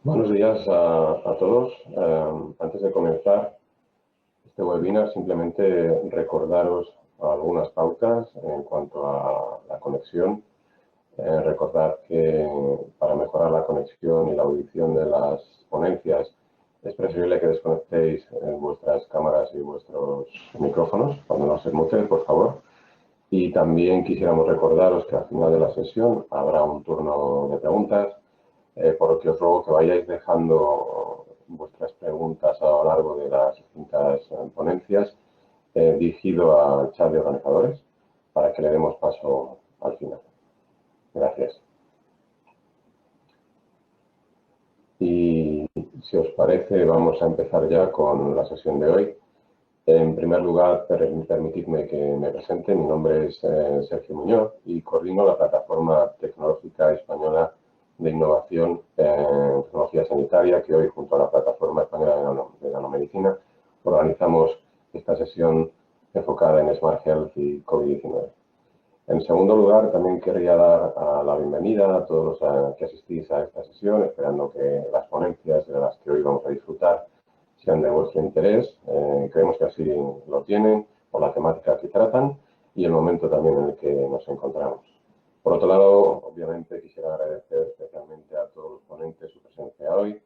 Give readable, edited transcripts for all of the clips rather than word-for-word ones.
Buenos días a todos. Antes de comenzar este webinar, simplemente recordaros algunas pautas en cuanto a la conexión. Recordad que para mejorar la conexión y la audición de las ponencias es preferible que desconectéis vuestras cámaras y vuestros micrófonos cuando no se muten, por favor. Y también quisiéramos recordaros que al final de la sesión habrá un turno de preguntas, por lo que os ruego que vayáis dejando vuestras preguntas a lo largo de las distintas ponencias dirigido al chat de organizadores para que le demos paso al final. Gracias. Y si os parece, vamos a empezar ya con la sesión de hoy. En primer lugar, permitidme que me presente. Mi nombre es Sergio Muñoz y coordino la plataforma tecnológica española de innovación en tecnología sanitaria, que hoy, junto a la plataforma española de nanomedicina, organizamos esta sesión enfocada en Smart Health y COVID-19. En segundo lugar, también querría dar la bienvenida a todos los que asistís a esta sesión, esperando que las ponencias de las que hoy vamos a disfrutar sean de vuestro interés. Creemos que así lo tienen por la temática que tratan y el momento también en el que nos encontramos. Por otro lado, obviamente quisiera agradecer especialmente a todos los ponentes su presencia hoy,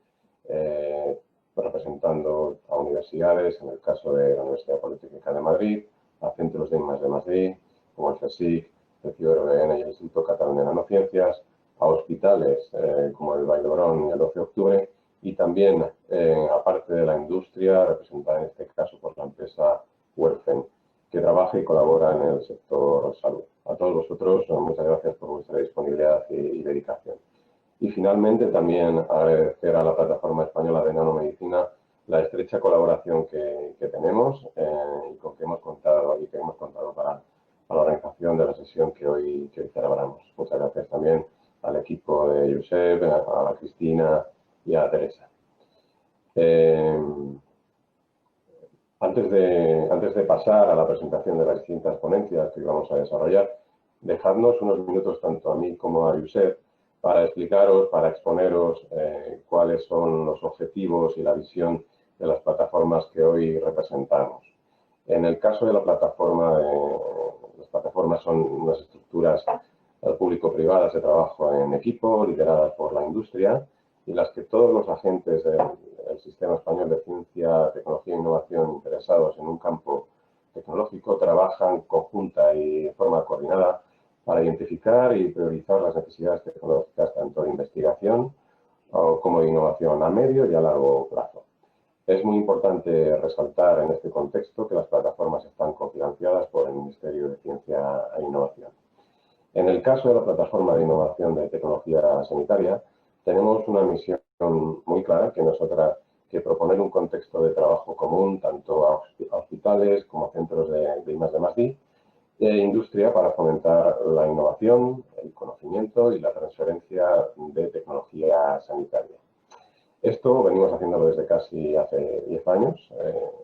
representando a universidades, en el caso de la Universidad Politécnica de Madrid, a centros de I+D+I, como el CSIC, el CIO-RBN y el Instituto Catalán de Nanociencias, a hospitales como el Vall d'Hebron y el 12 de octubre, y también, aparte de la industria, representada en este caso por la empresa Werfen, que trabaja y colabora en el sector salud. A todos vosotros, muchas gracias por vuestra disponibilidad y dedicación. Y finalmente, también agradecer a la Plataforma Española de Nanomedicina la estrecha colaboración que tenemos y con que hemos contado para la organización de la sesión que hoy celebramos. Muchas gracias también al equipo de Josep, a Cristina y a Teresa. Antes de pasar a la presentación de las distintas ponencias que vamos a desarrollar, dejadnos unos minutos tanto a mí como a Josep para explicaros, para exponeros cuáles son los objetivos y la visión de las plataformas que hoy representamos. En el caso de la plataforma, las plataformas son unas estructuras público-privadas de trabajo en equipo, lideradas por la industria, y las que todos los agentes del sistema español de ciencia, tecnología e innovación interesados en un campo tecnológico trabajan conjunta y de forma coordinada para identificar y priorizar las necesidades tecnológicas tanto de investigación como de innovación a medio y a largo plazo. Es muy importante resaltar en este contexto que las plataformas están cofinanciadas por el Ministerio de Ciencia e Innovación. En el caso de la Plataforma de Innovación de Tecnología Sanitaria, tenemos una misión muy clara que no es otra que proponer un contexto de trabajo común tanto a hospitales como a centros de I+D+I e industria para fomentar la innovación, el conocimiento y la transferencia de tecnología sanitaria. Esto venimos haciéndolo desde casi hace 10 años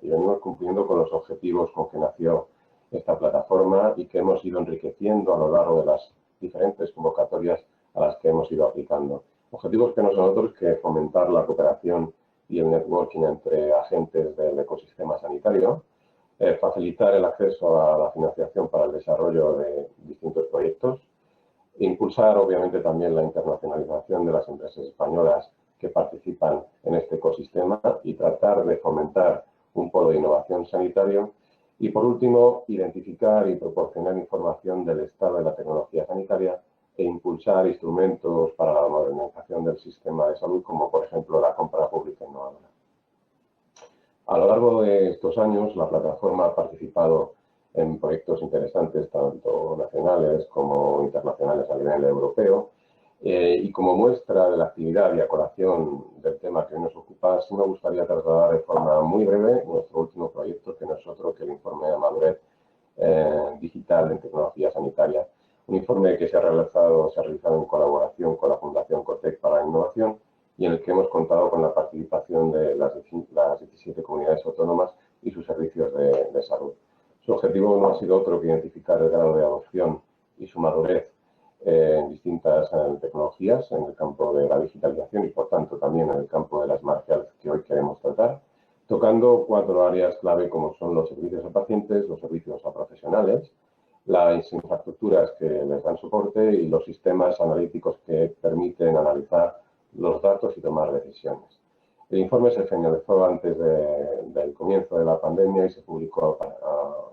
y venimos cumpliendo con los objetivos con que nació esta plataforma y que hemos ido enriqueciendo a lo largo de las diferentes convocatorias a las que hemos ido aplicando. Objetivos que no son otros que fomentar la cooperación y el networking entre agentes del ecosistema sanitario, facilitar el acceso a la financiación para el desarrollo de distintos proyectos, impulsar obviamente también la internacionalización de las empresas españolas que participan en este ecosistema y tratar de fomentar un polo de innovación sanitario. Y por último, identificar y proporcionar información del estado de la tecnología sanitaria e impulsar instrumentos para la modernización del sistema de salud, como por ejemplo la compra pública innovadora. A lo largo de estos años, la plataforma ha participado en proyectos interesantes, tanto nacionales como internacionales a nivel europeo, y como muestra de la actividad y a colación del tema que hoy nos ocupa, sí me gustaría trasladar de forma muy breve nuestro último proyecto, que no es otro que el informe de madurez digital en tecnología sanitaria. Un informe que se ha realizado en colaboración con la Fundación COTEC para la Innovación y en el que hemos contado con la participación de las 17 comunidades autónomas y sus servicios de salud. Su objetivo no ha sido otro que identificar el grado de adopción y su madurez en distintas tecnologías en el campo de la digitalización y, por tanto, también en el campo de las Smart Health que hoy queremos tratar, tocando 4 áreas clave como son los servicios a pacientes, los servicios a profesionales, las infraestructuras que les dan soporte y los sistemas analíticos que permiten analizar los datos y tomar decisiones. El informe se finalizó antes del comienzo de la pandemia y se publicó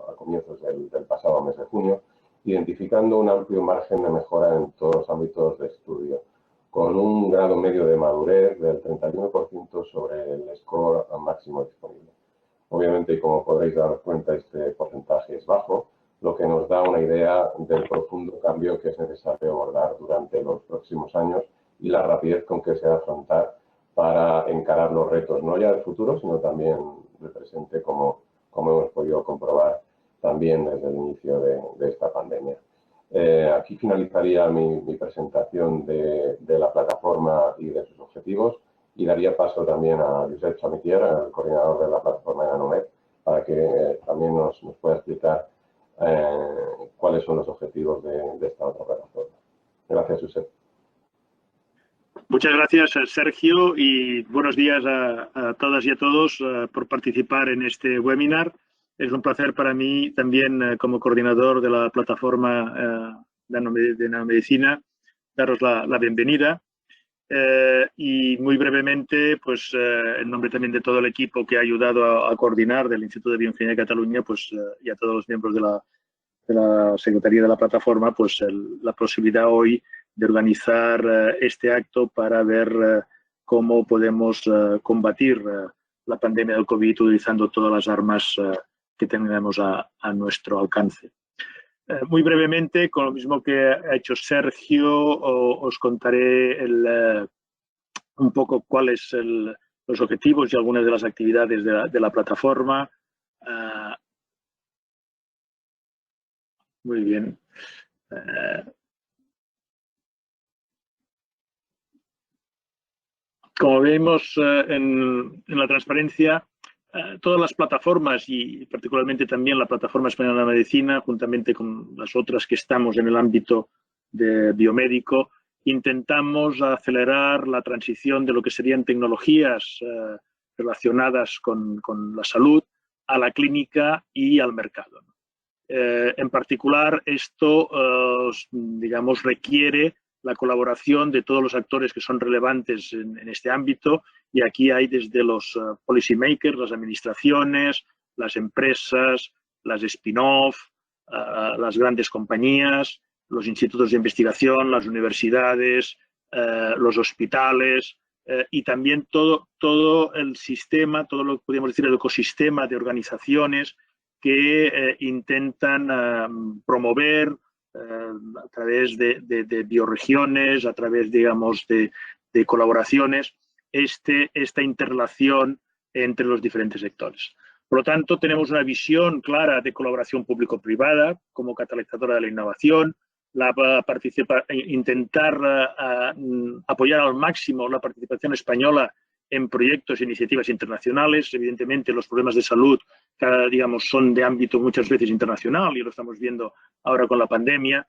a comienzos del pasado mes de junio, identificando un amplio margen de mejora en todos los ámbitos de estudio, con un grado medio de madurez del 31% sobre el score máximo disponible. Obviamente, y como podréis daros cuenta, este porcentaje es bajo, lo que nos da una idea del profundo cambio que es necesario abordar durante los próximos años y la rapidez con que se va a afrontar para encarar los retos, no ya del futuro, sino también del presente, como hemos podido comprobar también desde el inicio de esta pandemia. Aquí finalizaría mi presentación de la plataforma y de sus objetivos y daría paso también a Josep Chamitier, el coordinador de la plataforma de Nanomed, para que también nos pueda explicar cuáles son los objetivos de esta otra plataforma. Gracias, Josep. Muchas gracias, Sergio, y buenos días a todas y a todos por participar en este webinar. Es un placer para mí también, como coordinador de la plataforma de nanomedicina, daros la bienvenida. Y muy brevemente, pues en nombre también de todo el equipo que ha ayudado a coordinar del Instituto de Bioingeniería de Cataluña, pues y a todos los miembros de la Secretaría de la plataforma, pues la posibilidad hoy de organizar este acto para ver cómo podemos combatir la pandemia del COVID utilizando todas las armas que tenemos a nuestro alcance. Muy brevemente, con lo mismo que ha hecho Sergio, os contaré un poco cuáles son los objetivos y algunas de las actividades de la plataforma. Muy bien. Como vemos en la transparencia, todas las plataformas y particularmente también la Plataforma Española de la Medicina, juntamente con las otras que estamos en el ámbito de biomédico, intentamos acelerar la transición de lo que serían tecnologías relacionadas con la salud a la clínica y al mercado. En particular, esto, digamos, requiere la colaboración de todos los actores que son relevantes en este ámbito, y aquí hay desde los policy makers, las administraciones, las empresas, las spin-off, las grandes compañías, los institutos de investigación, las universidades, los hospitales y también todo el sistema, todo lo que podríamos decir el ecosistema de organizaciones que intentan promover a través de bioregiones, a través, digamos, de colaboraciones, esta interrelación entre los diferentes sectores. Por lo tanto, tenemos una visión clara de colaboración público-privada como catalizadora de la innovación, intentar apoyar al máximo la participación española en proyectos e iniciativas internacionales. Evidentemente, los problemas de salud digamos, son de ámbito muchas veces internacional y lo estamos viendo ahora con la pandemia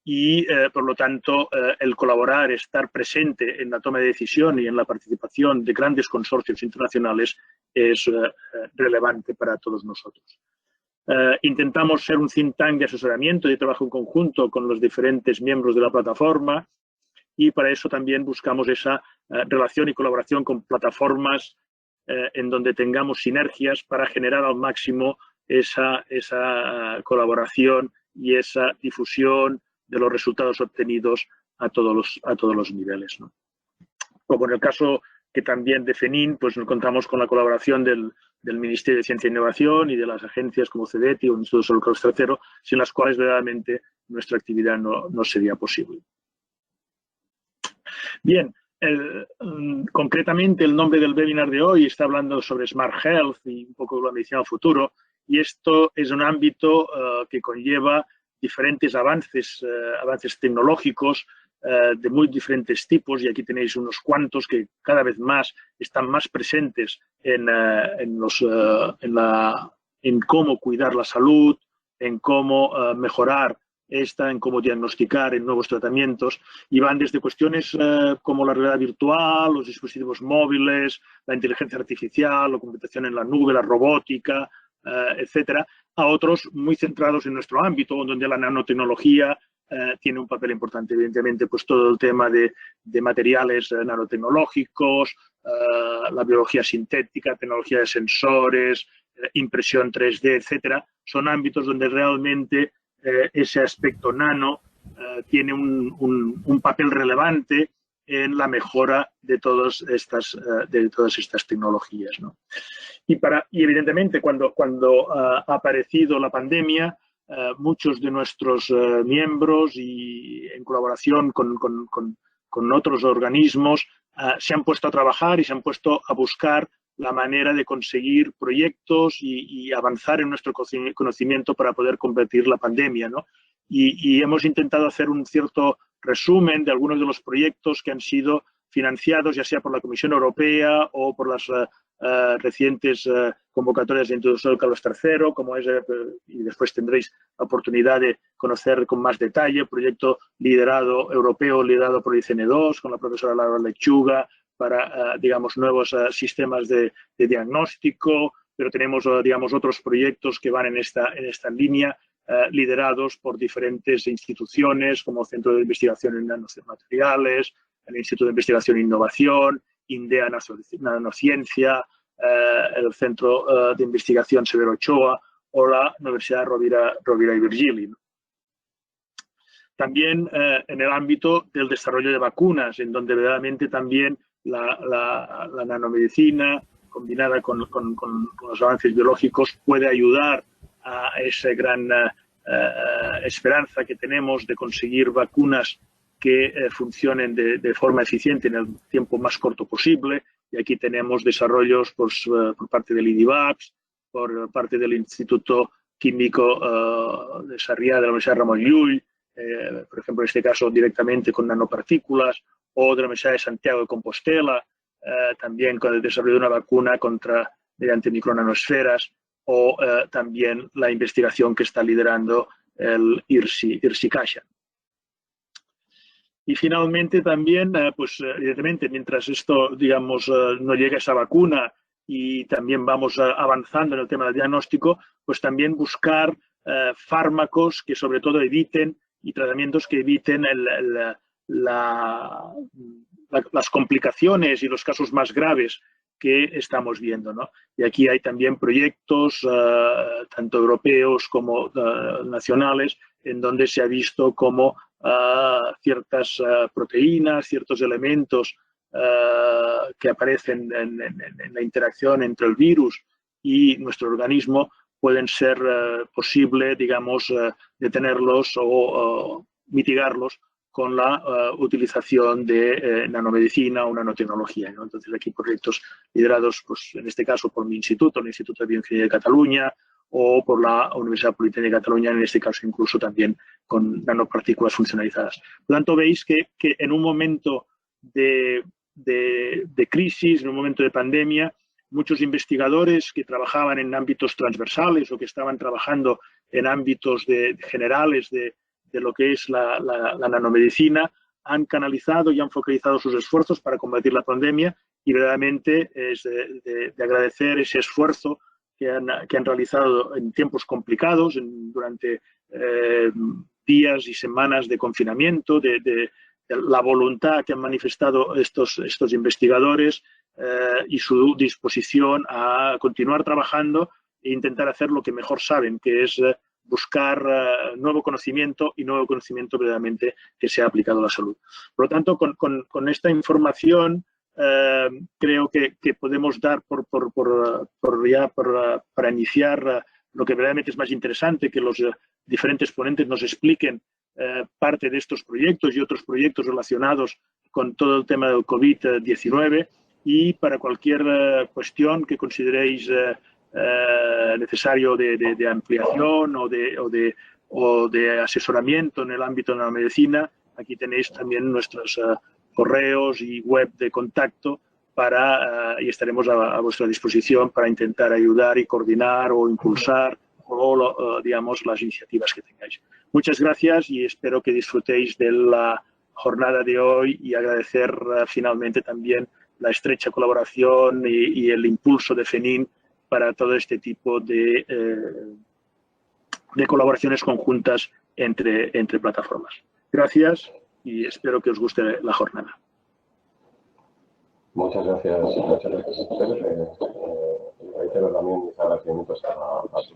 y, por lo tanto, el colaborar, estar presente en la toma de decisión y en la participación de grandes consorcios internacionales es relevante para todos nosotros. Intentamos ser un think tank de asesoramiento y de trabajo en conjunto con los diferentes miembros de la plataforma y para eso también buscamos esa relación y colaboración con plataformas en donde tengamos sinergias para generar al máximo esa colaboración y esa difusión de los resultados obtenidos a todos los niveles, ¿no? Como en el caso que también de FENIN, pues nos contamos con la colaboración del Ministerio de Ciencia e Innovación y de las agencias como CEDETI o Instituto Salud Tercero, sin las cuales verdaderamente nuestra actividad no sería posible. Bien, concretamente el nombre del webinar de hoy está hablando sobre Smart Health y un poco la medicina del futuro, y esto es un ámbito que conlleva diferentes avances tecnológicos de muy diferentes tipos, y aquí tenéis unos cuantos que cada vez más están más presentes en cómo cuidar la salud, en cómo mejorar está en cómo diagnosticar en nuevos tratamientos y van desde cuestiones como la realidad virtual, los dispositivos móviles, la inteligencia artificial, la computación en la nube, la robótica, etcétera, a otros muy centrados en nuestro ámbito, donde la nanotecnología tiene un papel importante. Evidentemente, pues todo el tema de materiales nanotecnológicos, la biología sintética, tecnología de sensores, impresión 3D, etcétera, son ámbitos donde realmente ese aspecto nano tiene un papel relevante en la mejora de todas estas tecnologías, ¿no? Y evidentemente, cuando ha aparecido la pandemia, muchos de nuestros miembros y en colaboración con otros organismos se han puesto a trabajar y se han puesto a buscar la manera de conseguir proyectos y avanzar en nuestro conocimiento para poder combatir la pandemia, ¿no? Y hemos intentado hacer un cierto resumen de algunos de los proyectos que han sido financiados, ya sea por la Comisión Europea o por las recientes convocatorias de Introducción Carlos III, como es, y después tendréis la oportunidad de conocer con más detalle, proyecto europeo liderado por ICN2, con la profesora Laura Lechuga, para, digamos, nuevos sistemas de diagnóstico, pero tenemos, digamos, otros proyectos que van en esta línea, liderados por diferentes instituciones, como Centro de Investigación en Nanomateriales, el Instituto de Investigación e Innovación, INDEA Nanociencia, el Centro de Investigación Severo Ochoa o la Universidad Rovira i Virgili. También en el ámbito del desarrollo de vacunas, en donde verdaderamente también la nanomedicina combinada con los avances biológicos puede ayudar a esa gran esperanza que tenemos de conseguir vacunas que funcionen de forma eficiente en el tiempo más corto posible. Y aquí tenemos desarrollos por parte del IDIVAPS, por parte del Instituto Químico de Sarriá de la Universidad Ramon Llull, por ejemplo, en este caso directamente con nanopartículas, o de la Universidad de Santiago de Compostela, también con el desarrollo de una vacuna mediante micronanosferas, o también la investigación que está liderando el IRSI Caixa. Y finalmente también, pues evidentemente, mientras esto, digamos, no llegue a esa vacuna y también vamos avanzando en el tema del diagnóstico, pues también buscar fármacos que sobre todo eviten y tratamientos que eviten las complicaciones y los casos más graves que estamos viendo, ¿no? Y aquí hay también proyectos, tanto europeos como nacionales, en donde se ha visto cómo ciertas proteínas, ciertos elementos que aparecen en la interacción entre el virus y nuestro organismo pueden ser posible, digamos, detenerlos o mitigarlos con la utilización de nanomedicina o nanotecnología, ¿no? Entonces, aquí proyectos liderados, pues, en este caso, por mi instituto, el Instituto de Bioingeniería de Cataluña, o por la Universidad Politécnica de Cataluña, en este caso incluso también con nanopartículas funcionalizadas. Por lo tanto, veis que en un momento de crisis, en un momento de pandemia, muchos investigadores que trabajaban en ámbitos transversales o que estaban trabajando en ámbitos generales de lo que es la nanomedicina han canalizado y han focalizado sus esfuerzos para combatir la pandemia, y verdaderamente es de agradecer ese esfuerzo que han realizado en tiempos complicados, durante días y semanas de confinamiento, de la voluntad que han manifestado estos investigadores y su disposición a continuar trabajando e intentar hacer lo que mejor saben, que es buscar nuevo conocimiento y nuevo conocimiento verdaderamente que sea aplicado a la salud. Por lo tanto, con esta información creo que podemos dar para iniciar lo que verdaderamente es más interesante, que los diferentes ponentes nos expliquen parte de estos proyectos y otros proyectos relacionados con todo el tema del COVID-19, y para cualquier cuestión que consideréis necesario de ampliación o de asesoramiento en el ámbito de la medicina, aquí tenéis también nuestros correos y web de contacto y estaremos a vuestra disposición para intentar ayudar y coordinar o impulsar digamos, las iniciativas que tengáis. Muchas gracias y espero que disfrutéis de la jornada de hoy y agradecer finalmente también la estrecha colaboración y el impulso de FENIN para todo este tipo de colaboraciones conjuntas entre plataformas. Gracias y espero que os guste la jornada. Muchas gracias a ustedes. Reitero también mis agradecimientos a todos.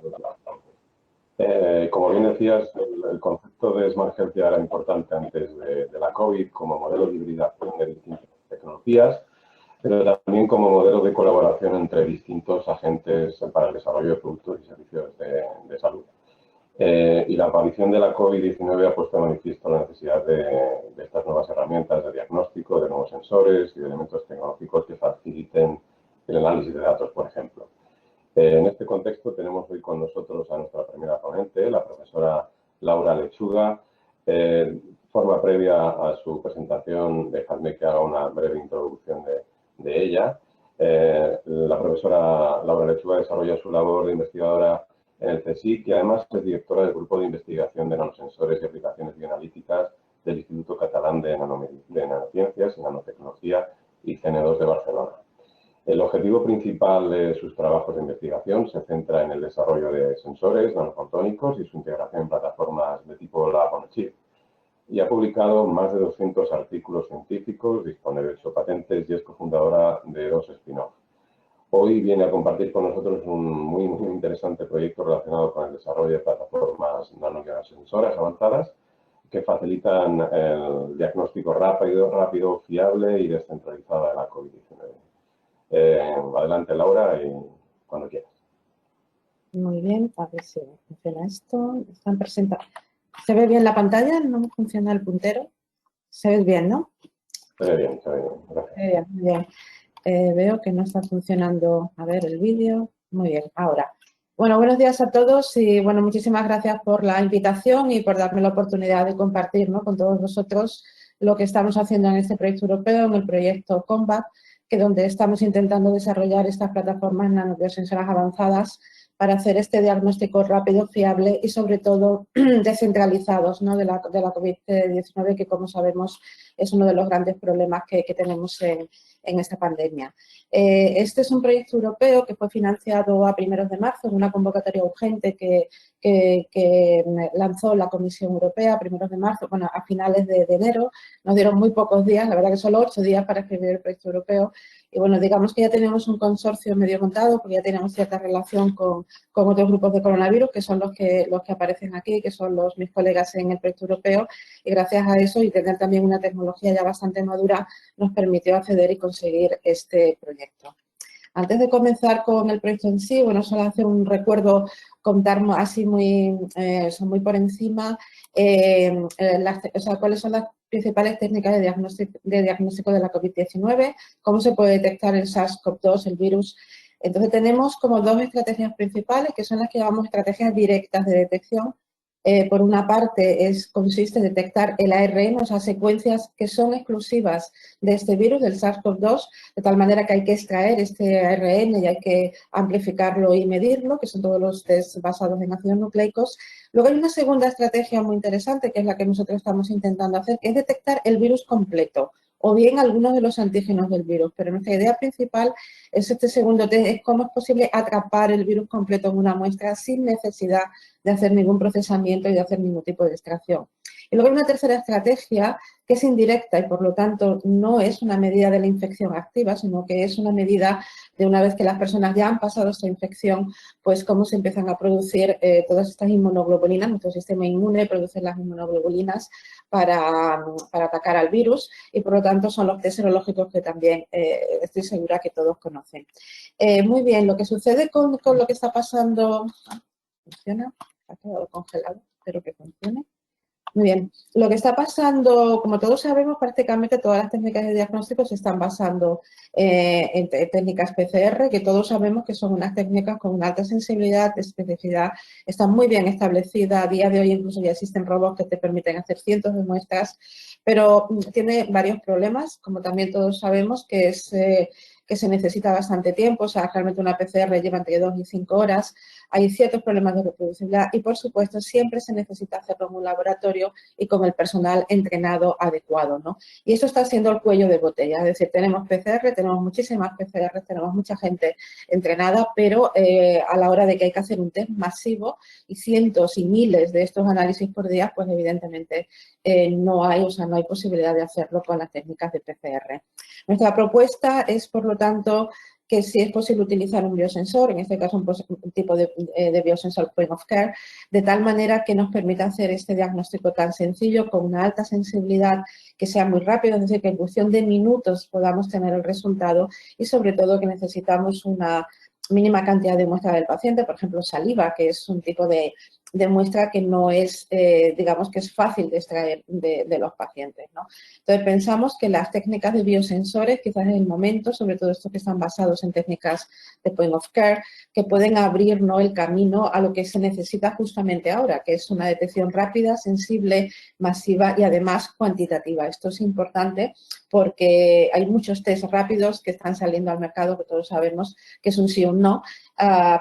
Como bien decías, el concepto de Smartgencia era importante antes de la COVID como modelo de hibridación de distintas tecnologías, pero también como modelo de colaboración entre distintos agentes para el desarrollo de productos y servicios de salud. Y la aparición de la COVID-19 ha puesto de manifiesto la necesidad de estas nuevas herramientas de diagnóstico, de nuevos sensores y de elementos tecnológicos que faciliten el análisis de datos, por ejemplo. En este contexto tenemos hoy con nosotros a nuestra primera ponente, la profesora Laura Lechuga. Forma previa a su presentación, dejadme que haga una breve introducción de ella. La profesora Laura Lechuga desarrolla su labor de investigadora en el CSIC y además es directora del Grupo de Investigación de Nanosensores y Aplicaciones Bioanalíticas del Instituto Catalán de Nanociencias y Nanotecnología ICN2 de Barcelona. El objetivo principal de sus trabajos de investigación se centra en el desarrollo de sensores nanofotónicos y su integración en plataformas de tipo Lab-on-a-Chip. Y ha publicado más de 200 artículos científicos, dispone de 8 patentes y es cofundadora de 2 spin-offs. Hoy viene a compartir con nosotros un muy interesante proyecto relacionado con el desarrollo de plataformas nanosensoras avanzadas que facilitan el diagnóstico rápido, fiable y descentralizado de la COVID-19. Adelante, Laura, y cuando quieras. Muy bien, a ver si funciona esto. Están presentando. ¿Se ve bien la pantalla? ¿No funciona el puntero? ¿Se ve bien, no? Se ve bien, gracias. Se ve bien, muy bien. Veo que no está funcionando, a ver, el vídeo. Muy bien, ahora. Bueno, buenos días a todos y, bueno, muchísimas gracias por la invitación y por darme la oportunidad de compartir, ¿no?, con todos vosotros lo que estamos haciendo en este proyecto europeo, en el proyecto COMBAT, que donde estamos intentando desarrollar estas plataformas nanobiosensoras avanzadas para hacer este diagnóstico rápido, fiable y, sobre todo, descentralizados, ¿no?, de la COVID-19, que, como sabemos, es uno de los grandes problemas que tenemos en esta pandemia. Este es un proyecto europeo que fue financiado a primeros de marzo en una convocatoria urgente que lanzó la Comisión Europea a primeros de marzo, bueno, a finales de enero. Nos dieron muy pocos días, la verdad que solo 8 días para escribir el proyecto europeo. Y bueno, digamos que ya tenemos un consorcio medio montado, porque ya tenemos cierta relación con otros grupos de coronavirus, que son los que aparecen aquí, que son mis colegas en el proyecto europeo. Y gracias a eso y tener también una tecnología ya bastante madura, nos permitió acceder y conseguir este proyecto. Antes de comenzar con el proyecto en sí, bueno, solo hacer un recuerdo, contar así muy por encima, cuáles son las principales técnicas de diagnóstico de la COVID-19, cómo se puede detectar el SARS-CoV-2, el virus. Entonces, tenemos como 2 estrategias principales, que son las que llamamos estrategias directas de detección. Por una parte, consiste en detectar el ARN, o sea, secuencias que son exclusivas de este virus, del SARS-CoV-2, de tal manera que hay que extraer este ARN y hay que amplificarlo y medirlo, que son todos los test basados en ácidos nucleicos. Luego hay una segunda estrategia muy interesante, que es la que nosotros estamos intentando hacer, que es detectar el virus completo, o bien algunos de los antígenos del virus. Pero nuestra idea principal es este segundo test, es cómo es posible atrapar el virus completo en una muestra sin necesidad de hacer ningún procesamiento y de hacer ningún tipo de extracción. Y luego hay una tercera estrategia que es indirecta y, por lo tanto, no es una medida de la infección activa, sino que es una medida de una vez que las personas ya han pasado esta infección, pues cómo se empiezan a producir todas estas inmunoglobulinas. Nuestro sistema inmune produce las inmunoglobulinas para atacar al virus y, por lo tanto, son los test serológicos que también estoy segura que todos conocen. Muy bien, lo que sucede con lo que está pasando... ¿Funciona? Ha quedado congelado, espero que funcione. Muy bien. Lo que está pasando, como todos sabemos, prácticamente todas las técnicas de diagnóstico se están basando en técnicas PCR, que todos sabemos que son unas técnicas con una alta sensibilidad, especificidad, están muy bien establecidas. A día de hoy incluso ya existen robots que te permiten hacer cientos de muestras, pero tiene varios problemas, como también todos sabemos, que se necesita bastante tiempo. O sea, realmente una PCR lleva entre 2 y 5 horas. hay ciertos problemas de reproducibilidad y, por supuesto, siempre se necesita hacerlo en un laboratorio y con el personal entrenado adecuado, ¿no? Y eso está siendo el cuello de botella, es decir, tenemos PCR, tenemos muchísimas PCR, tenemos mucha gente entrenada, pero a la hora de que hay que hacer un test masivo y cientos y miles de estos análisis por día, pues evidentemente no hay posibilidad de hacerlo con las técnicas de PCR. Nuestra propuesta es, por lo tanto, que si es posible utilizar un biosensor, en este caso un tipo de biosensor point of care, de tal manera que nos permita hacer este diagnóstico tan sencillo, con una alta sensibilidad, que sea muy rápido, es decir, que en cuestión de minutos podamos tener el resultado y, sobre todo, que necesitamos una mínima cantidad de muestra del paciente, por ejemplo, saliva, que es un tipo de muestra que no es, digamos, que es fácil de extraer de los pacientes, ¿no? Entonces, pensamos que las técnicas de biosensores, quizás en el momento, sobre todo estos que están basados en técnicas de point of care, que pueden abrir, ¿no?, el camino a lo que se necesita justamente ahora, que es una detección rápida, sensible, masiva y, además, cuantitativa. Esto es importante porque hay muchos test rápidos que están saliendo al mercado, que todos sabemos que es un sí o un no,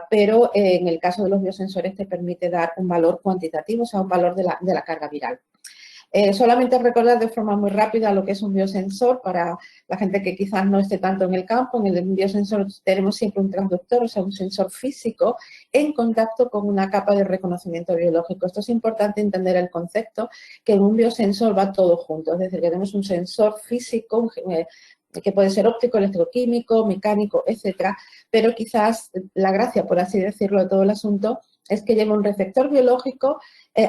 pero en el caso de los biosensores te permite dar un valor cuantitativo, o sea, un valor de la carga viral. Solamente recordar de forma muy rápida lo que es un biosensor para la gente que quizás no esté tanto en el campo. En el biosensor tenemos siempre un transductor, o sea, un sensor físico en contacto con una capa de reconocimiento biológico. Esto es importante entender el concepto, que en un biosensor va todo junto, es decir, que tenemos un sensor físico, que puede ser óptico, electroquímico, mecánico, etcétera, pero quizás la gracia, por así decirlo, de todo el asunto es que lleva un receptor biológico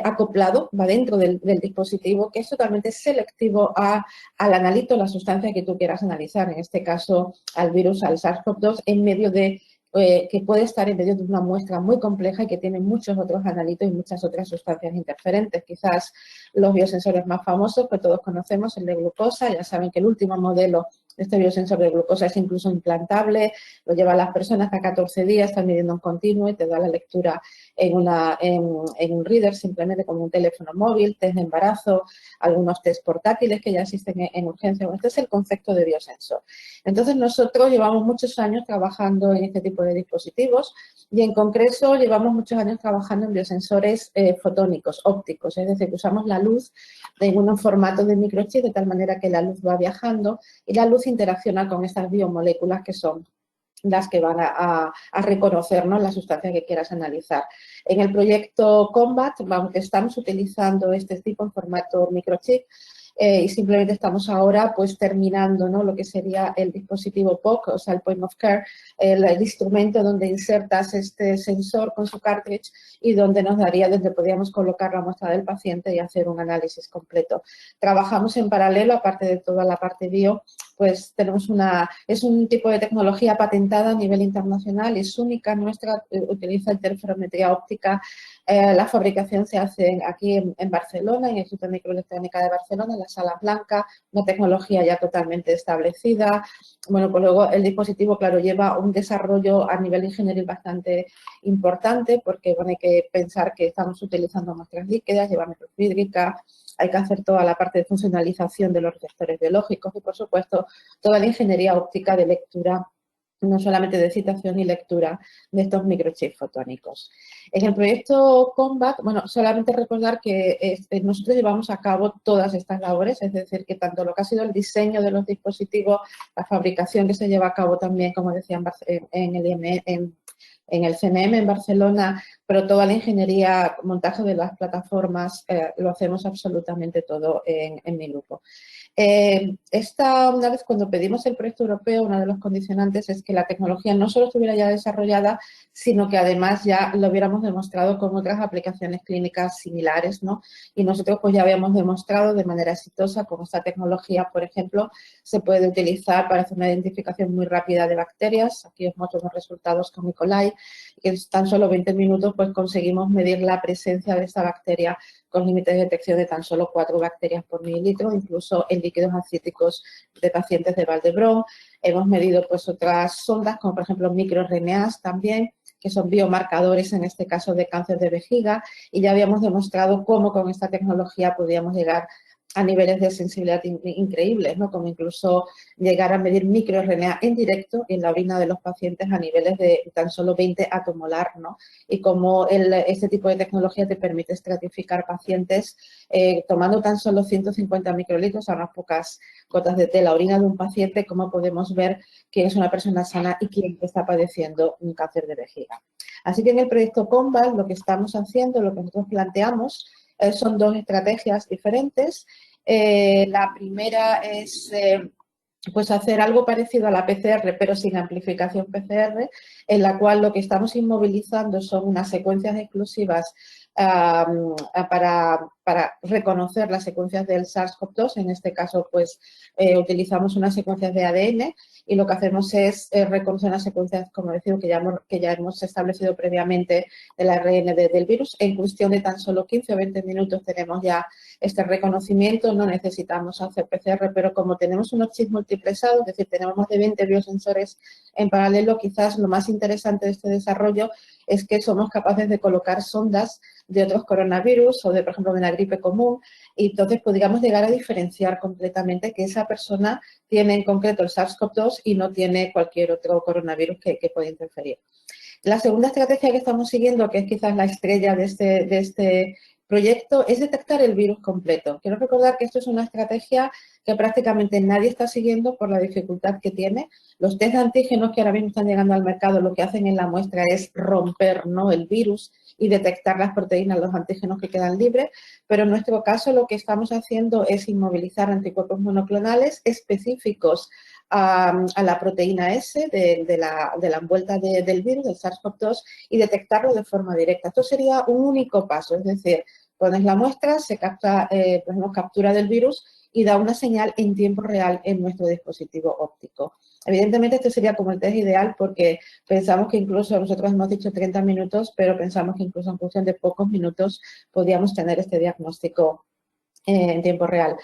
acoplado, va dentro del dispositivo, que es totalmente selectivo al analito, la sustancia que tú quieras analizar, en este caso al virus, al SARS-CoV-2, en medio de que puede estar en medio de una muestra muy compleja y que tiene muchos otros analitos y muchas otras sustancias interferentes. Quizás los biosensores más famosos que todos conocemos, el de glucosa, ya saben que el último modelo de este biosensor de glucosa es incluso implantable, lo llevan las personas a 14 días, están midiendo en continuo y te da la lectura en un reader, simplemente como un teléfono móvil, test de embarazo, algunos test portátiles que ya existen en urgencia. Este es el concepto de biosensor. Entonces, nosotros llevamos muchos años trabajando en este tipo de dispositivos y, en concreto, llevamos muchos años trabajando en biosensores fotónicos, ópticos, es decir, que usamos la luz en un formato de microchip de tal manera que la luz va viajando y la luz interacciona con estas biomoléculas que son las que van a reconocer, ¿no?, la sustancia que quieras analizar. En el proyecto COMBAT estamos utilizando este tipo en formato microchip y simplemente estamos ahora pues terminando, ¿no?, lo que sería el dispositivo POC, o sea, el Point of Care, el instrumento donde insertas este sensor con su cartridge y donde podríamos colocar la muestra del paciente y hacer un análisis completo. Trabajamos en paralelo, aparte de toda la parte bio, pues es un tipo de tecnología patentada a nivel internacional, es única nuestra, utiliza interferometría óptica. La fabricación se hace aquí en Barcelona, en el Instituto de Microelectrónica de Barcelona, en la Sala Blanca, una tecnología ya totalmente establecida. Bueno, pues luego el dispositivo, claro, lleva un desarrollo a nivel ingenieril bastante importante porque, bueno, hay que pensar que estamos utilizando muestras líquidas, lleva microfluídica, hay que hacer toda la parte de funcionalización de los receptores biológicos y, por supuesto, toda la ingeniería óptica de lectura, no solamente de citación y lectura de estos microchips fotónicos. En el proyecto COMBAT, bueno, solamente recordar que nosotros llevamos a cabo todas estas labores, es decir, que tanto lo que ha sido el diseño de los dispositivos, la fabricación que se lleva a cabo también, como decía, en el CNM en Barcelona, pero toda la ingeniería, montaje de las plataformas, lo hacemos absolutamente todo en mi grupo. Una vez cuando pedimos el proyecto europeo, uno de los condicionantes es que la tecnología no solo estuviera ya desarrollada, sino que además ya lo hubiéramos demostrado con otras aplicaciones clínicas similares, ¿no? Y nosotros pues ya habíamos demostrado de manera exitosa cómo esta tecnología, por ejemplo, se puede utilizar para hacer una identificación muy rápida de bacterias. Aquí os muestro los resultados con E. coli, que en tan solo 20 minutos pues conseguimos medir la presencia de esta bacteria con límites de detección de tan solo 4 bacterias por mililitro, incluso en líquidos acíticos de pacientes de Vall d'Hebron. Hemos medido pues otras sondas, como por ejemplo microRNAs también, que son biomarcadores, en este caso de cáncer de vejiga, y ya habíamos demostrado cómo con esta tecnología podíamos llegar a niveles de sensibilidad increíbles, ¿no? Como incluso llegar a medir microRNA en directo en la orina de los pacientes a niveles de tan solo 20 atomolar, ¿no? Y cómo este tipo de tecnología te permite estratificar pacientes tomando tan solo 150 microlitros a unas pocas gotas de la orina de un paciente, cómo podemos ver quién es una persona sana y quién está padeciendo un cáncer de vejiga. Así que en el proyecto COMBAT lo que estamos haciendo, lo que nosotros planteamos, son dos estrategias diferentes. La primera es pues hacer algo parecido a la PCR, pero sin amplificación PCR, en la cual lo que estamos inmovilizando son unas secuencias exclusivas para reconocer las secuencias del SARS-CoV-2. En este caso, pues, utilizamos unas secuencias de ADN y lo que hacemos es reconocer unas secuencias, como decía, que ya hemos establecido previamente del ARN del virus. En cuestión de tan solo 15 o 20 minutos tenemos ya este reconocimiento, no necesitamos hacer PCR, pero como tenemos unos chips multiplexados, es decir, tenemos más de 20 biosensores en paralelo, quizás lo más interesante de este desarrollo es que somos capaces de colocar sondas de otros coronavirus o de, por ejemplo, de una gripe común, y entonces podríamos llegar a diferenciar completamente que esa persona tiene en concreto el SARS-CoV-2 y no tiene cualquier otro coronavirus que pueda interferir. La segunda estrategia que estamos siguiendo, que es quizás la estrella de este proyecto, es detectar el virus completo. Quiero recordar que esto es una estrategia que prácticamente nadie está siguiendo por la dificultad que tiene. Los test de antígenos que ahora mismo están llegando al mercado lo que hacen en la muestra es romper, ¿no?, el virus y detectar las proteínas, los antígenos que quedan libres, pero en nuestro caso lo que estamos haciendo es inmovilizar anticuerpos monoclonales específicos a la proteína S de la envuelta del virus, del SARS-CoV-2, y detectarlo de forma directa. Esto sería un único paso, es decir, pones la muestra, se capta, captura del virus y da una señal en tiempo real en nuestro dispositivo óptico. Evidentemente, este sería como el test ideal porque pensamos que incluso, nosotros hemos dicho 30 minutos, pero pensamos que incluso en función de pocos minutos podríamos tener este diagnóstico en tiempo real.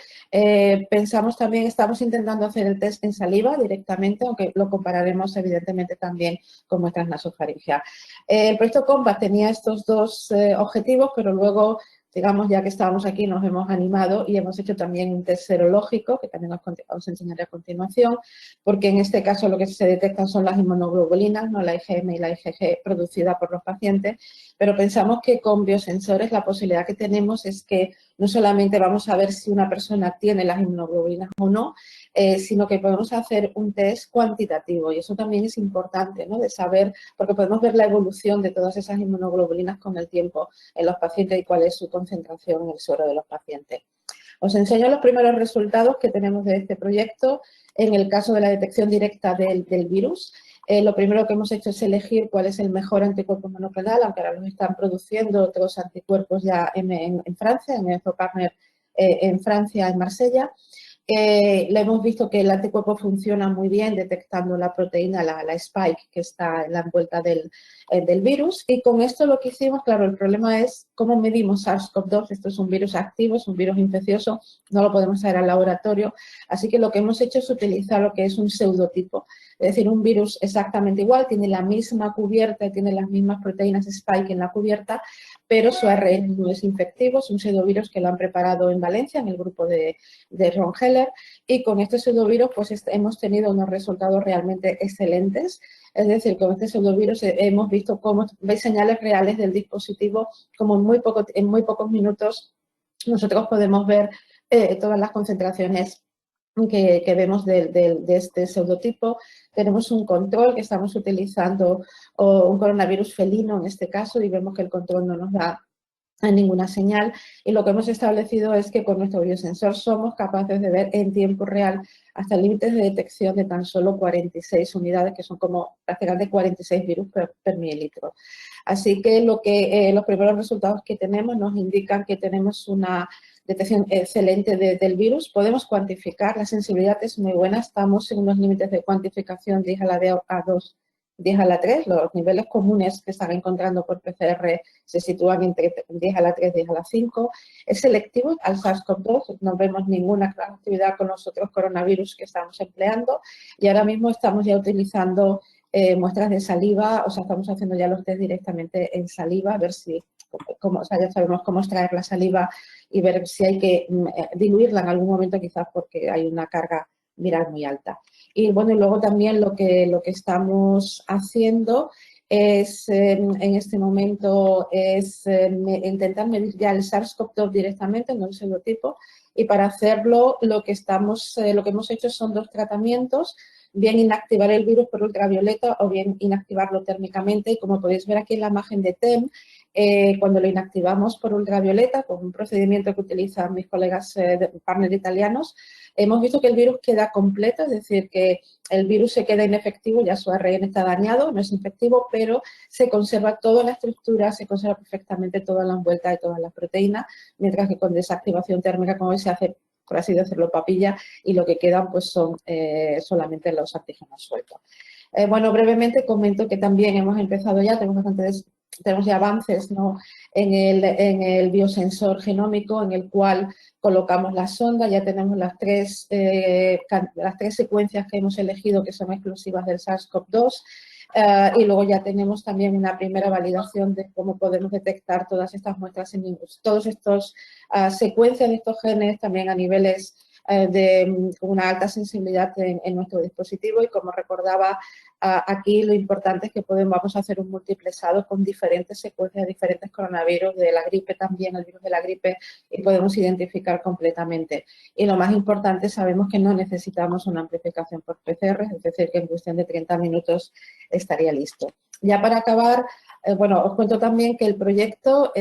Pensamos también, estamos intentando hacer el test en saliva directamente, aunque lo compararemos evidentemente también con muestras nasofaringeas. El proyecto COMBAT tenía estos dos objetivos, pero luego, digamos, ya que estábamos aquí, nos hemos animado y hemos hecho también un test serológico, que también os enseñaré a continuación, porque en este caso lo que se detectan son las inmunoglobulinas, no la IgM y la IgG producida por los pacientes, pero pensamos que con biosensores la posibilidad que tenemos es que no solamente vamos a ver si una persona tiene las inmunoglobulinas o no, sino que podemos hacer un test cuantitativo y eso también es importante, ¿no?, de saber, porque podemos ver la evolución de todas esas inmunoglobulinas con el tiempo en los pacientes y cuál es su concentración en el suero de los pacientes. Os enseño los primeros resultados que tenemos de este proyecto en el caso de la detección directa del virus. Lo primero que hemos hecho es elegir cuál es el mejor anticuerpo monoclonal, aunque ahora los están produciendo otros anticuerpos ya en Francia, en ExoPartner en Francia, en Marsella. Le hemos visto que el anticuerpo funciona muy bien detectando la proteína, la spike, que está en la envuelta del virus. Y con esto lo que hicimos, claro, el problema es cómo medimos SARS-CoV-2. Esto es un virus activo, es un virus infeccioso, no lo podemos hacer al laboratorio. Así que lo que hemos hecho es utilizar lo que es un pseudotipo. Es decir, un virus exactamente igual, tiene la misma cubierta, tiene las mismas proteínas spike en la cubierta, pero su ARN no es infectivo, es un pseudovirus que lo han preparado en Valencia, en el grupo de Ron Heller, y con este pseudovirus pues hemos tenido unos resultados realmente excelentes. Es decir, con este pseudovirus hemos visto cómo veis señales reales del dispositivo, como en muy pocos minutos nosotros podemos ver todas las concentraciones que vemos de este pseudotipo. Tenemos un control que estamos utilizando, un coronavirus felino en este caso, y vemos que el control no nos da ninguna señal, y lo que hemos establecido es que con nuestro biosensor somos capaces de ver en tiempo real hasta límites de detección de tan solo 46 unidades, que son como prácticamente 46 virus per mililitro. Así que los primeros resultados que tenemos nos indican que tenemos una detección excelente del virus. Podemos cuantificar, la sensibilidad es muy buena, estamos en unos límites de cuantificación 10 a la D2, 10 a la 3, los niveles comunes que están encontrando por PCR se sitúan entre 10 a la 3, 10 a la 5. Es selectivo al SARS-CoV-2, no vemos ninguna actividad con los otros coronavirus que estamos empleando, y ahora mismo estamos ya utilizando muestras de saliva, o sea, estamos haciendo ya los test directamente en saliva, a ver si o sea, ya sabemos cómo extraer la saliva y ver si hay que diluirla en algún momento, quizás porque hay una carga viral muy alta. Y bueno, y luego también lo que estamos haciendo es, en este momento, es intentar medir ya el SARS-CoV-2 directamente, no el serotipo, y para hacerlo lo que hemos hecho son 2 tratamientos, bien inactivar el virus por ultravioleta o bien inactivarlo térmicamente. Y como podéis ver aquí en la imagen de TEM, cuando lo inactivamos por ultravioleta, con un procedimiento que utilizan mis colegas partners italianos, hemos visto que el virus queda completo, es decir, que el virus se queda inefectivo, ya su ARN está dañado, no es infectivo, pero se conserva toda la estructura, se conserva perfectamente toda la envuelta de todas las proteínas, mientras que con desactivación térmica, como veis, se hace, por así decirlo, papilla, y lo que quedan pues son solamente los antígenos sueltos. Bueno, brevemente comento que también hemos empezado ya, tenemos ya avances, ¿no?, en el biosensor genómico, en el cual colocamos la sonda. Ya tenemos las tres secuencias que hemos elegido que son exclusivas del SARS-CoV-2. Y luego ya tenemos también una primera validación de cómo podemos detectar todas estas muestras, todas estas secuencias de estos genes también a niveles de una alta sensibilidad en nuestro dispositivo. Y como recordaba, aquí lo importante es que vamos a hacer un multiplexado con diferentes secuencias, diferentes coronavirus, de la gripe también, el virus de la gripe, y podemos identificar completamente. Y lo más importante, sabemos que no necesitamos una amplificación por PCR, es decir, que en cuestión de 30 minutos estaría listo. Ya para acabar, bueno, os cuento también que el proyecto,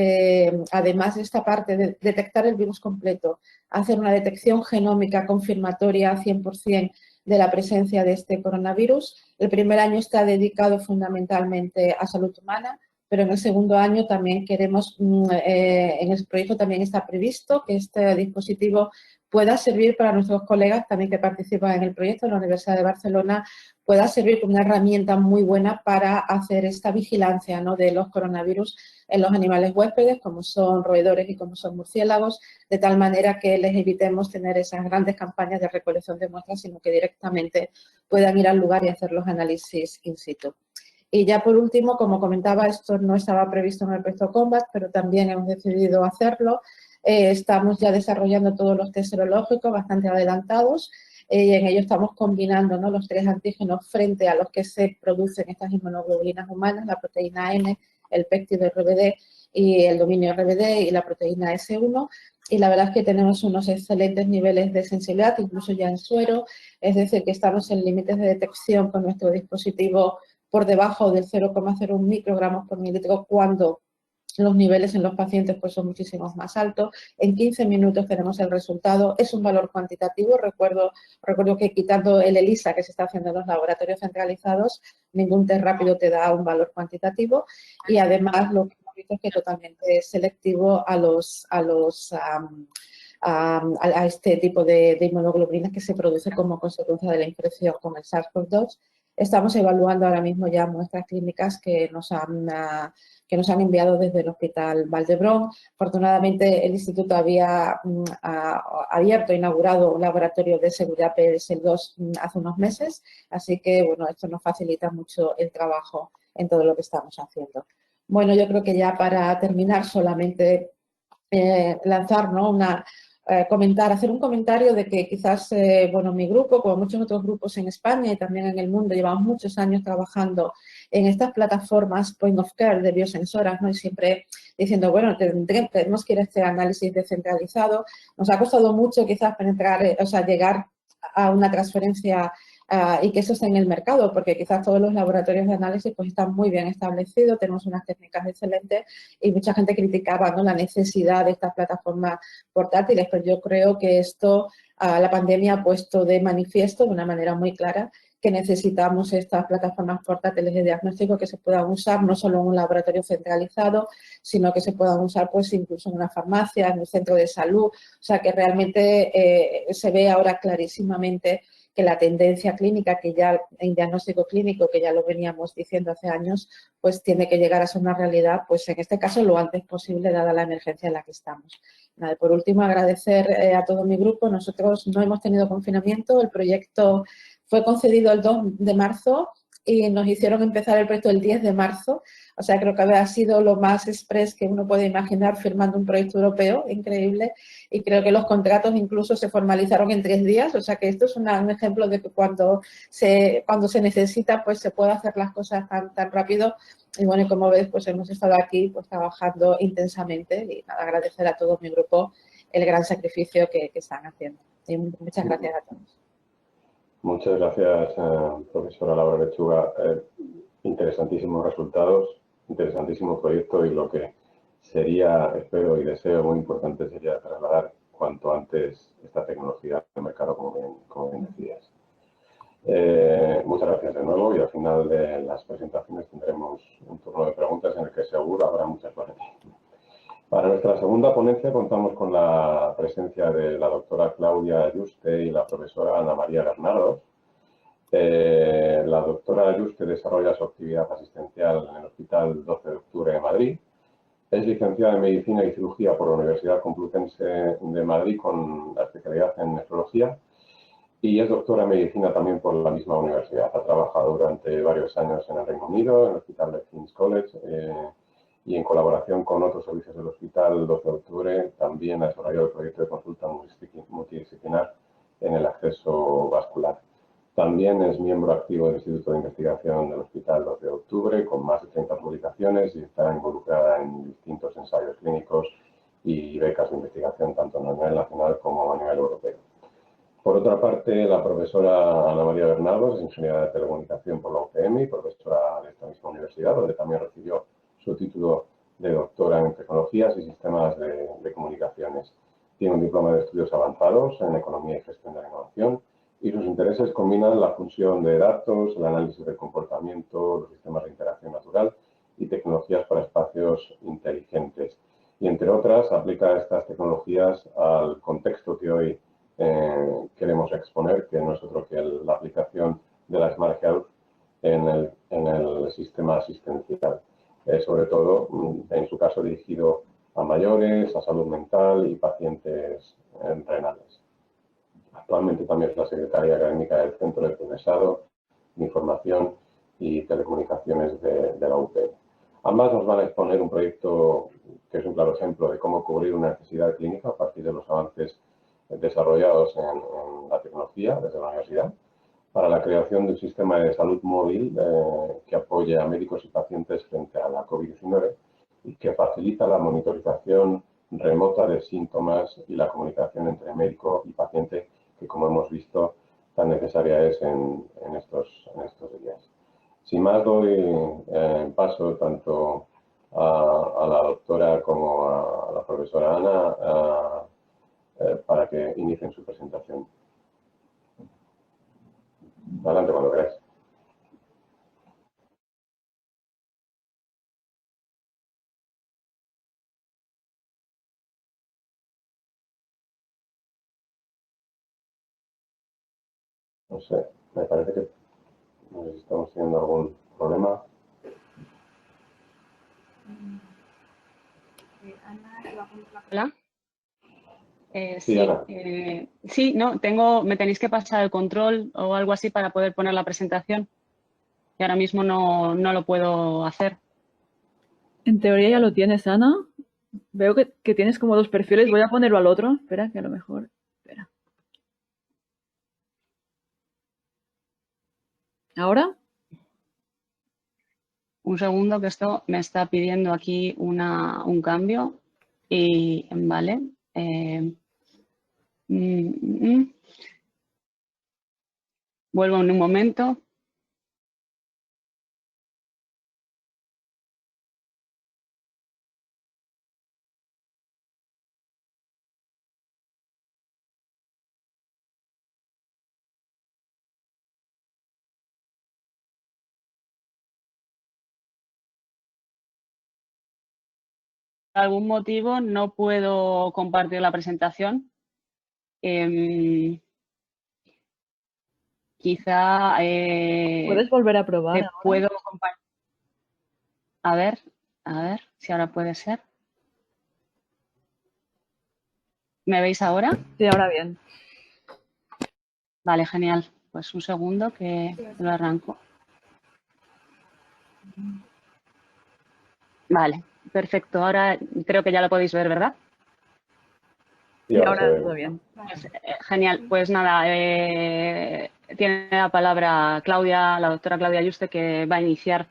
además de esta parte de detectar el virus completo, hacer una detección genómica confirmatoria 100% de la presencia de este coronavirus. El primer año está dedicado fundamentalmente a salud humana, pero en el segundo año también queremos, en el proyecto también está previsto que este dispositivo pueda servir para nuestros colegas también que participan en el proyecto en la Universidad de Barcelona, pueda servir como una herramienta muy buena para hacer esta vigilancia, ¿no?, de los coronavirus en los animales huéspedes, como son roedores y como son murciélagos, de tal manera que les evitemos tener esas grandes campañas de recolección de muestras, sino que directamente puedan ir al lugar y hacer los análisis in situ. Y ya por último, como comentaba, esto no estaba previsto en el proyecto COMBAT, pero también hemos decidido hacerlo. Estamos ya desarrollando todos los test serológicos bastante adelantados, y en ello estamos combinando, ¿no?, los 3 antígenos frente a los que se producen estas inmunoglobulinas humanas, la proteína N, el péptido RBD y el dominio RBD y la proteína S1, y la verdad es que tenemos unos excelentes niveles de sensibilidad, incluso ya en suero, es decir, que estamos en límites de detección con nuestro dispositivo por debajo del 0,01 microgramos por mililitro, cuando los niveles en los pacientes pues son muchísimos más altos. En 15 minutos tenemos el resultado. Es un valor cuantitativo. Recuerdo que quitando el ELISA que se está haciendo en los laboratorios centralizados, ningún test rápido te da un valor cuantitativo. Y además lo que hemos visto es que totalmente selectivo a este tipo de inmunoglobulinas que se produce como consecuencia de la infección con el SARS-CoV-2. Estamos evaluando ahora mismo ya muestras clínicas que nos han enviado desde el Hospital Vall d'Hebron. Afortunadamente, el instituto había inaugurado un laboratorio de seguridad PSL2 hace unos meses, así que, bueno, esto nos facilita mucho el trabajo en todo lo que estamos haciendo. Bueno, yo creo que ya para terminar solamente lanzar, ¿no?, hacer un comentario de que quizás, bueno, mi grupo, como muchos otros grupos en España y también en el mundo, llevamos muchos años trabajando en estas plataformas point of care de biosensoras, ¿no?, y siempre diciendo, bueno, tenemos que ir a este análisis descentralizado. Nos ha costado mucho quizás llegar a una transferencia y que eso esté en el mercado, porque quizás todos los laboratorios de análisis pues están muy bien establecidos, tenemos unas técnicas excelentes y mucha gente criticaba, ¿no?, la necesidad de estas plataformas portátiles, pero yo creo que esto, la pandemia ha puesto de manifiesto de una manera muy clara que necesitamos estas plataformas portátiles de diagnóstico que se puedan usar no solo en un laboratorio centralizado, sino que se puedan usar pues incluso en una farmacia, en un centro de salud. O sea, que realmente se ve ahora clarísimamente que la tendencia clínica, que ya en diagnóstico clínico, que ya lo veníamos diciendo hace años, pues tiene que llegar a ser una realidad, pues en este caso lo antes posible, dada la emergencia en la que estamos. Nada, por último, agradecer a todo mi grupo. Nosotros no hemos tenido confinamiento, el proyecto fue concedido el 2 de marzo y nos hicieron empezar el proyecto el 10 de marzo. O sea, creo que había sido lo más express que uno puede imaginar firmando un proyecto europeo, increíble. Y creo que los contratos incluso se formalizaron en 3 días. O sea, que esto es un ejemplo de que cuando se necesita, pues se puede hacer las cosas tan rápido. Y bueno, como ves, pues hemos estado aquí pues trabajando intensamente y nada, agradecer a todo mi grupo el gran sacrificio que están haciendo. Y muchas gracias a todos. Muchas gracias, profesora Laura Lechuga. Interesantísimos resultados, interesantísimo proyecto, y lo que sería, espero y deseo, muy importante sería trasladar cuanto antes esta tecnología al mercado, como bien decías. Muchas gracias de nuevo, y al final de las presentaciones tendremos un turno de preguntas en el que seguro habrá muchas para ti. Para nuestra segunda ponencia contamos con la presencia de la doctora Claudia Ayuste y la profesora Ana María Bernardo. La doctora Ayuste desarrolla su actividad asistencial en el Hospital 12 de Octubre de Madrid. Es licenciada en Medicina y Cirugía por la Universidad Complutense de Madrid con la especialidad en nefrología, y es doctora en Medicina también por la misma universidad. Ha trabajado durante varios años en el Reino Unido, en el Hospital de King's College, y en colaboración con otros servicios del Hospital 12 de Octubre también ha desarrollado el proyecto de consulta multidisciplinar en el acceso vascular. También es miembro activo del Instituto de Investigación del Hospital 12 de Octubre, con más de 30 publicaciones, y está involucrada en distintos ensayos clínicos y becas de investigación tanto a nivel nacional como a nivel europeo. Por otra parte, la profesora Ana María Bernardo es ingeniera de telecomunicación por la UCM y profesora de esta misma universidad, donde también recibió su título de doctora en tecnologías y sistemas de comunicaciones. Tiene un diploma de estudios avanzados en economía y gestión de la innovación, y sus intereses combinan la función de datos, el análisis del comportamiento, los sistemas de interacción natural y tecnologías para espacios inteligentes. Y entre otras, aplica estas tecnologías al contexto que hoy queremos exponer, que no es otro que la aplicación de la Smart Health en el sistema asistencial. Sobre todo, en su caso, dirigido a mayores, a salud mental y pacientes renales. Actualmente también es la secretaria académica del Centro de Procesado de Información y Telecomunicaciones de la UPM. Ambas nos van a exponer un proyecto que es un claro ejemplo de cómo cubrir una necesidad clínica a partir de los avances desarrollados en la tecnología desde la universidad, para la creación de un sistema de salud móvil que apoye a médicos y pacientes frente a la COVID-19 y que facilita la monitorización remota de síntomas y la comunicación entre médico y paciente, que, como hemos visto, tan necesaria es en estos días. Sin más, doy paso tanto a la doctora como a la profesora Ana para que inicien su presentación. Adelante cuando queráis. No sé, me parece que estamos teniendo algún problema. Hola. Sí, Ana. Sí, no, me tenéis que pasar el control o algo así para poder poner la presentación. Y ahora mismo no lo puedo hacer. En teoría ya lo tienes, Ana. Veo que tienes como dos perfiles. Voy a ponerlo al otro. Espera, que a lo mejor... Espera. ¿Ahora? Un segundo, que esto me está pidiendo aquí un cambio. Y vale. Vuelvo en un momento. Por algún motivo no puedo compartir la presentación. Quizá... ¿Puedes volver a probar ahora? Puedo compartir. A ver si ahora puede ser. ¿Me veis ahora? Sí, ahora bien. Vale, genial. Pues un segundo que lo arranco. Vale, perfecto. Ahora creo que ya lo podéis ver, ¿verdad? Y ahora todo bien. Pues, genial. Pues nada, tiene la palabra Claudia, la doctora Claudia Yuste, que va a iniciar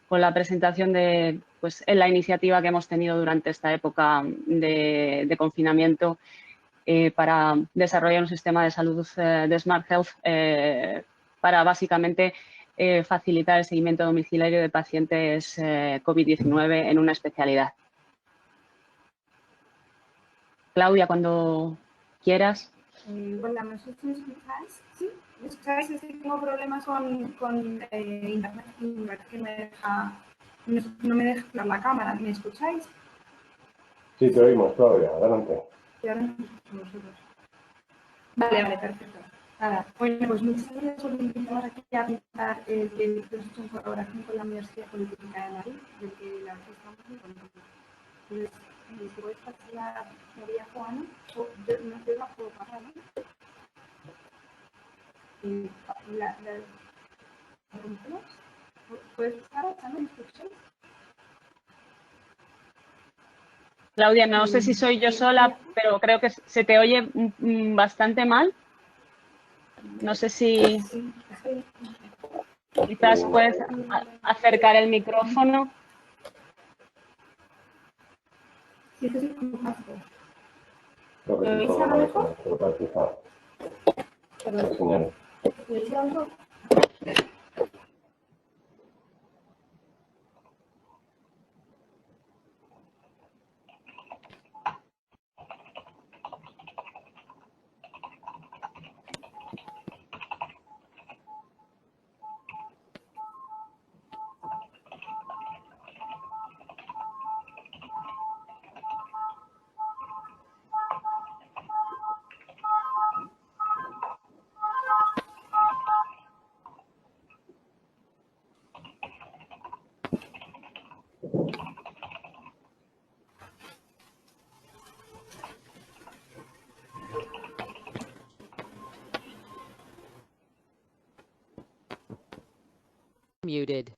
con la presentación de la iniciativa que hemos tenido durante esta época de confinamiento para desarrollar un sistema de salud de Smart Health para básicamente facilitar el seguimiento domiciliario de pacientes COVID-19 en una especialidad. Claudia, cuando quieras. Hola, no sé si me escucháis. ¿Sí? ¿Me escucháis? Es que tengo problemas con internet que no me deja activar la cámara. ¿Me escucháis? Sí, te oímos, Claudia. Adelante. Y ahora no escucho vosotros. Vale, perfecto. Nada, bueno, pues muchas gracias por invitarnos aquí a presentar el proyecto que hemos hecho en colaboración con la Universidad Politécnica de Madrid, del que la verdad estamos muy contentos. Si puedes pasar la María Juana, o yo no sé la puedo pasar, ¿no? ¿Puedes pasar? ¿Me escucháis? Claudia, no sé si soy yo sola, pero creo que se te oye bastante mal. No sé si quizás puedes acercar el micrófono. Sí, eso sí, como paso. Creo que ¿Me sí, oís todo ahora mal, mejor? pero practicar. Perdón. Señores. ¿Me oís ahora mejor? Muted.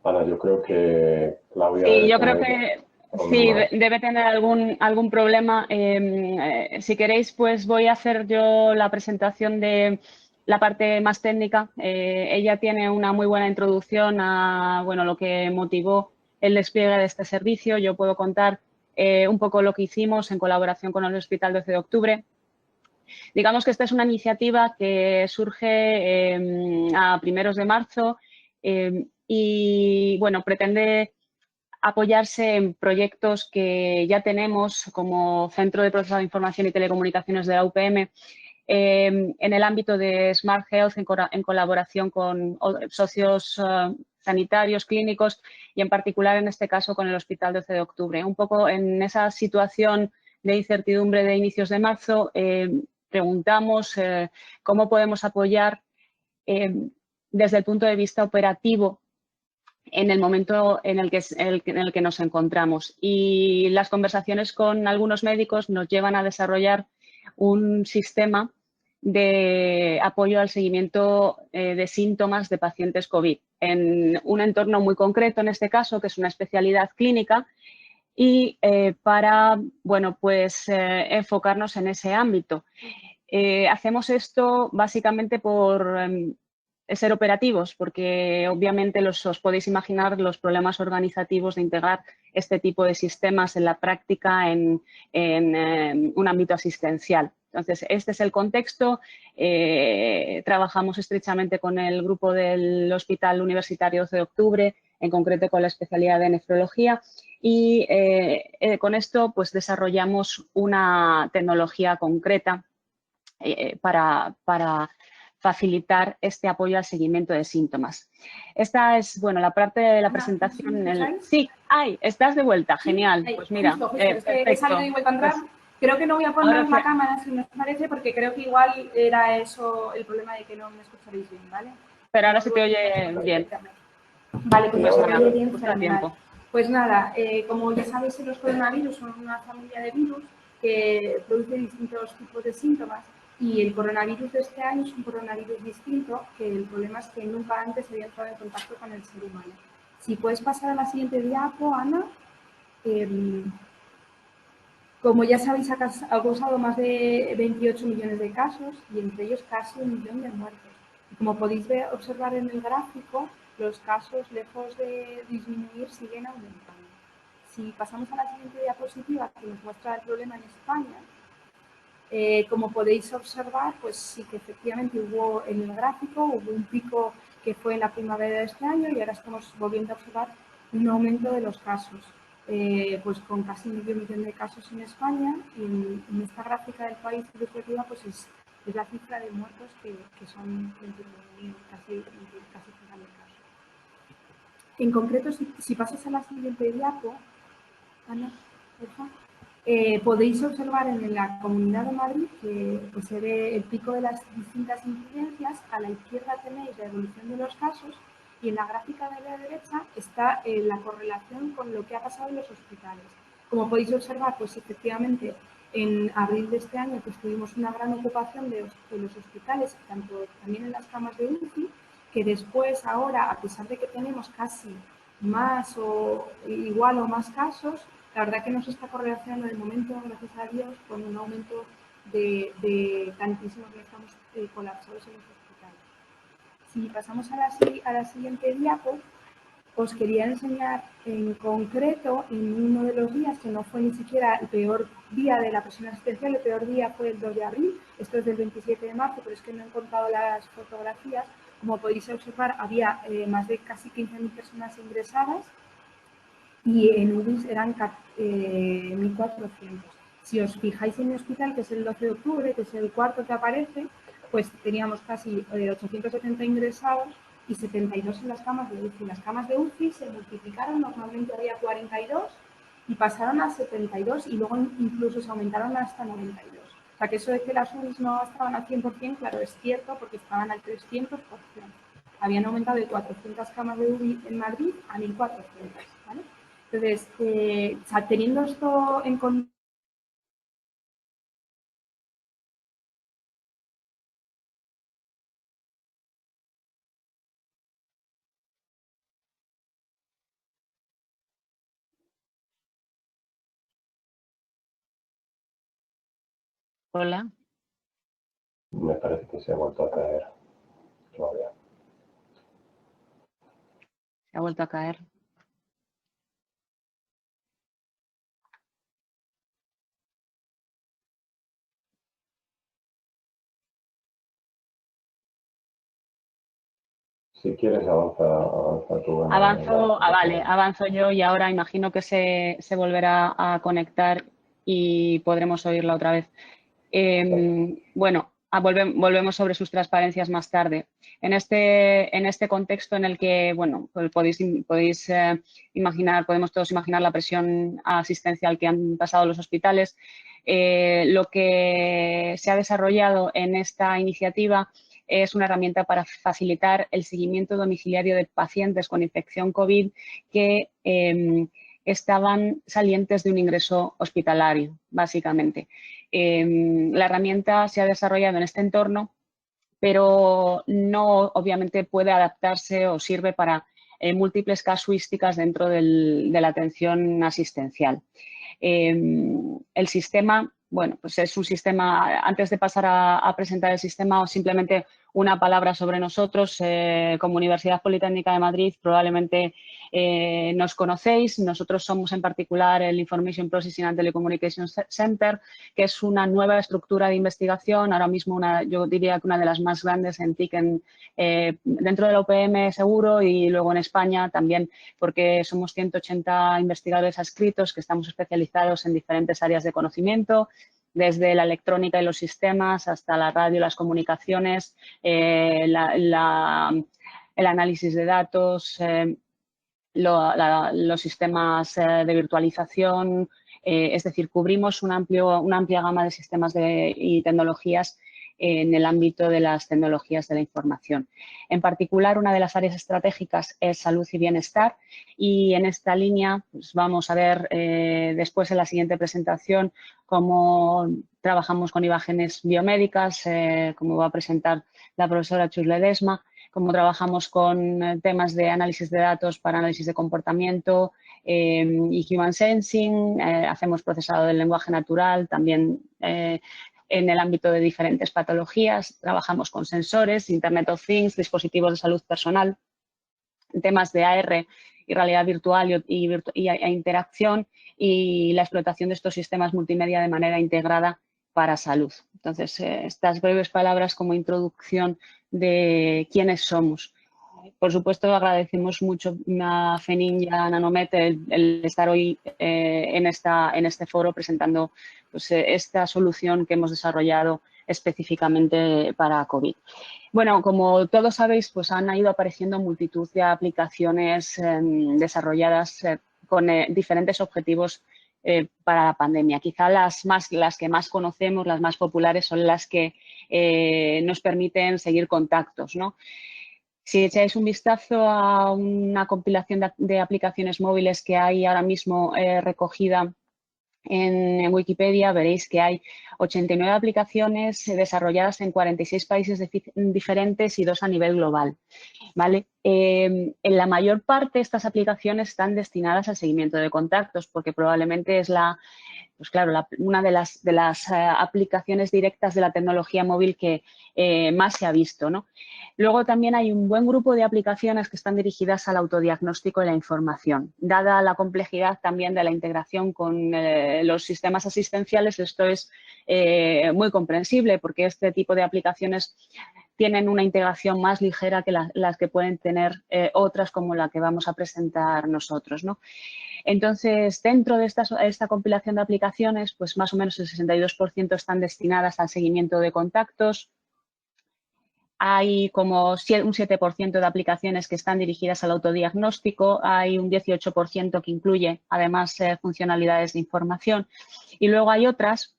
Ana, yo creo que Claudia Sí, debe yo creo tener que sí, problemas. debe tener algún problema. Si queréis, pues voy a hacer yo la presentación de la parte más técnica. Ella tiene una muy buena introducción a lo que motivó el despliegue de este servicio. Yo puedo contar un poco lo que hicimos en colaboración con el Hospital 12 de Octubre. Digamos que esta es una iniciativa que surge a primeros de marzo y, pretende apoyarse en proyectos que ya tenemos como Centro de Procesado de Información y Telecomunicaciones de la UPM en el ámbito de Smart Health en colaboración con socios sanitarios, clínicos y en particular en este caso con el Hospital 12 de Octubre. Un poco en esa situación de incertidumbre de inicios de marzo preguntamos cómo podemos apoyar desde el punto de vista operativo en el momento en el que nos encontramos. Y las conversaciones con algunos médicos nos llevan a desarrollar un sistema de apoyo al seguimiento de síntomas de pacientes COVID en un entorno muy concreto, en este caso, que es una especialidad clínica, y para enfocarnos en ese ámbito. Hacemos esto básicamente por ser operativos, porque obviamente os podéis imaginar los problemas organizativos de integrar este tipo de sistemas en la práctica en un ámbito asistencial. Entonces, este es el contexto. Trabajamos estrechamente con el grupo del Hospital Universitario 12 de Octubre, en concreto con la especialidad de nefrología, y con esto pues desarrollamos una tecnología concreta para facilitar este apoyo al seguimiento de síntomas. Esta es, la parte de la presentación. Sí, estás de vuelta, genial. Pues mira, justo, es que he salido y vuelto a entrar. Creo que no voy a poner la cámara, si nos parece, porque creo que igual era eso el problema de que no me escucharéis bien, ¿vale? Pero ahora se te oye bien. Vale, pues me oye bien, justo a tiempo. Pues nada, como ya sabéis, los coronavirus son una familia de virus que produce distintos tipos de síntomas Y el coronavirus de este año es un coronavirus distinto, que el problema es que nunca antes había entrado en contacto con el ser humano. Si puedes pasar a la siguiente diapo, Ana. Como ya sabéis, ha causado más de 28 millones de casos y entre ellos casi 1 millón de muertos. Y como podéis observar en el gráfico, los casos, lejos de disminuir, siguen aumentando. Si pasamos a la siguiente diapositiva, que nos muestra el problema en España, como podéis observar, pues sí que efectivamente hubo en el gráfico, hubo un pico que fue en la primavera de este año y ahora estamos volviendo a observar un aumento de los casos. Pues con casi medio millón de casos en España y en esta gráfica del país ilustrativa pues es la cifra de muertos que son casi 50.000 casos. En concreto, si pasas a la siguiente diapo, Ana, por favor. Podéis observar en la Comunidad de Madrid que pues, se ve el pico de las distintas incidencias. A la izquierda tenéis la evolución de los casos y en la gráfica de la derecha está la correlación con lo que ha pasado en los hospitales. Como podéis observar, pues efectivamente en abril de este año pues, tuvimos una gran ocupación de los hospitales, también en las camas de UCI, que después ahora, a pesar de que tenemos casi más o igual o más casos, la verdad que no se está correlacionando de momento, gracias a Dios, con un aumento de tantísimos que estamos colapsados en los hospitales. Si pasamos a la siguiente diapo, os quería enseñar en concreto, en uno de los días, que no fue ni siquiera el peor día de la presión asistencial, el peor día fue el 2 de abril, esto es del 27 de marzo, pero es que no he encontrado las fotografías. Como podéis observar, había más de casi 15.000 personas ingresadas, y en UBIs eran 1.400. Si os fijáis en mi hospital, que es el 12 de octubre, que es el cuarto que aparece, pues teníamos casi 870 ingresados y 72 en las camas de UCI. Las camas de UCI se multiplicaron, normalmente había 42 y pasaron a 72 y luego incluso se aumentaron hasta 92. O sea que eso de que las UCIs no estaban al 100%, claro, es cierto porque estaban al 300%. Habían aumentado de 400 camas de UCI en Madrid a 1.400, ¿vale? Entonces, teniendo esto en cuenta. Hola. Me parece que se ha vuelto a caer. Todavía. Se ha vuelto a caer. Si quieres, avanza tú. Vale, avanzo yo y ahora imagino que se volverá a conectar y podremos oírla otra vez. Bueno, volvemos sobre sus transparencias más tarde. En este contexto en el que, bueno, pues podéis imaginar, podemos todos imaginar la presión asistencial que han pasado los hospitales. Lo que se ha desarrollado en esta iniciativa es una herramienta para facilitar el seguimiento domiciliario de pacientes con infección COVID que estaban salientes de un ingreso hospitalario, básicamente. La herramienta se ha desarrollado en este entorno, pero no obviamente puede adaptarse o sirve para múltiples casuísticas dentro de la atención asistencial. El sistema, bueno, pues es un sistema, antes de pasar a presentar el sistema, o simplemente una palabra sobre nosotros. Como Universidad Politécnica de Madrid probablemente nos conocéis. Nosotros somos en particular el Information Processing and Telecommunication Center, que es una nueva estructura de investigación, ahora mismo yo diría que una de las más grandes en TIC dentro de la UPM seguro y luego en España también, porque somos 180 investigadores adscritos que estamos especializados en diferentes áreas de conocimiento, desde la electrónica y los sistemas hasta la radio y las comunicaciones, el análisis de datos, los sistemas de virtualización, es decir, cubrimos una amplia gama de sistemas y tecnologías en el ámbito de las tecnologías de la información. En particular, una de las áreas estratégicas es salud y bienestar, y en esta línea pues, vamos a ver después en la siguiente presentación cómo trabajamos con imágenes biomédicas, como va a presentar la profesora Chus Ledesma, cómo trabajamos con temas de análisis de datos para análisis de comportamiento y Human Sensing, hacemos procesado del lenguaje natural, también en el ámbito de diferentes patologías, trabajamos con sensores, Internet of Things, dispositivos de salud personal, temas de AR y realidad virtual e interacción y la explotación de estos sistemas multimedia de manera integrada para salud. Entonces, estas breves palabras como introducción de quiénes somos. Por supuesto, agradecemos mucho a FENIN y a Nanomet el estar hoy en este foro presentando pues, esta solución que hemos desarrollado específicamente para COVID. Bueno, como todos sabéis, pues han ido apareciendo multitud de aplicaciones desarrolladas con diferentes objetivos para la pandemia. Quizá las que más conocemos, las más populares, son las que nos permiten seguir contactos, ¿no? Si echáis un vistazo a una compilación de aplicaciones móviles que hay ahora mismo recogida en Wikipedia, veréis que hay 89 aplicaciones desarrolladas en 46 países diferentes y 2 a nivel global, ¿vale? En la mayor parte estas aplicaciones están destinadas al seguimiento de contactos porque probablemente es pues claro, una de las aplicaciones directas de la tecnología móvil que más se ha visto, ¿no? Luego también hay un buen grupo de aplicaciones que están dirigidas al autodiagnóstico de la información. Dada la complejidad también de la integración con los sistemas asistenciales, esto es muy comprensible porque este tipo de aplicaciones tienen una integración más ligera que las que pueden tener otras como la que vamos a presentar nosotros, ¿no? Entonces, dentro de esta compilación de aplicaciones, pues más o menos el 62% están destinadas al seguimiento de contactos. Hay como un 7% de aplicaciones que están dirigidas al autodiagnóstico, hay un 18% que incluye además funcionalidades de información y luego hay otras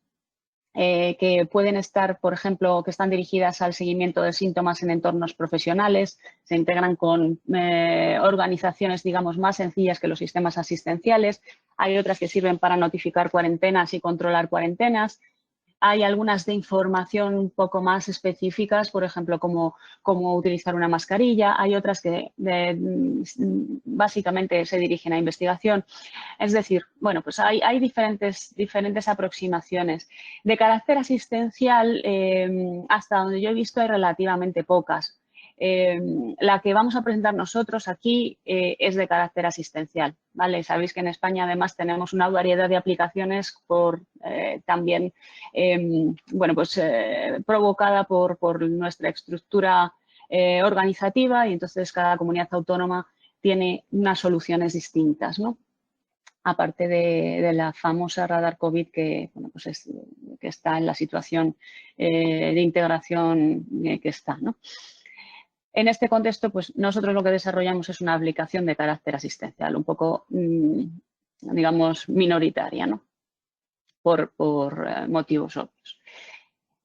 que pueden estar, por ejemplo, que están dirigidas al seguimiento de síntomas en entornos profesionales, se integran con organizaciones, digamos, más sencillas que los sistemas asistenciales. Hay otras que sirven para notificar cuarentenas y controlar cuarentenas. Hay algunas de información un poco más específicas, por ejemplo, cómo utilizar una mascarilla. Hay otras que básicamente se dirigen a investigación. Es decir, bueno, pues hay diferentes aproximaciones. De carácter asistencial, hasta donde yo he visto, hay relativamente pocas. La que vamos a presentar nosotros aquí es de carácter asistencial, ¿vale? Sabéis que en España además tenemos una variedad de aplicaciones también, bueno, pues provocada por nuestra estructura organizativa y entonces cada comunidad autónoma tiene unas soluciones distintas, ¿no? Aparte de la famosa radar COVID que, bueno, pues que está en la situación de integración que está, ¿no? En este contexto, pues nosotros lo que desarrollamos es una aplicación de carácter asistencial, un poco, digamos, minoritaria, ¿no? Por motivos obvios.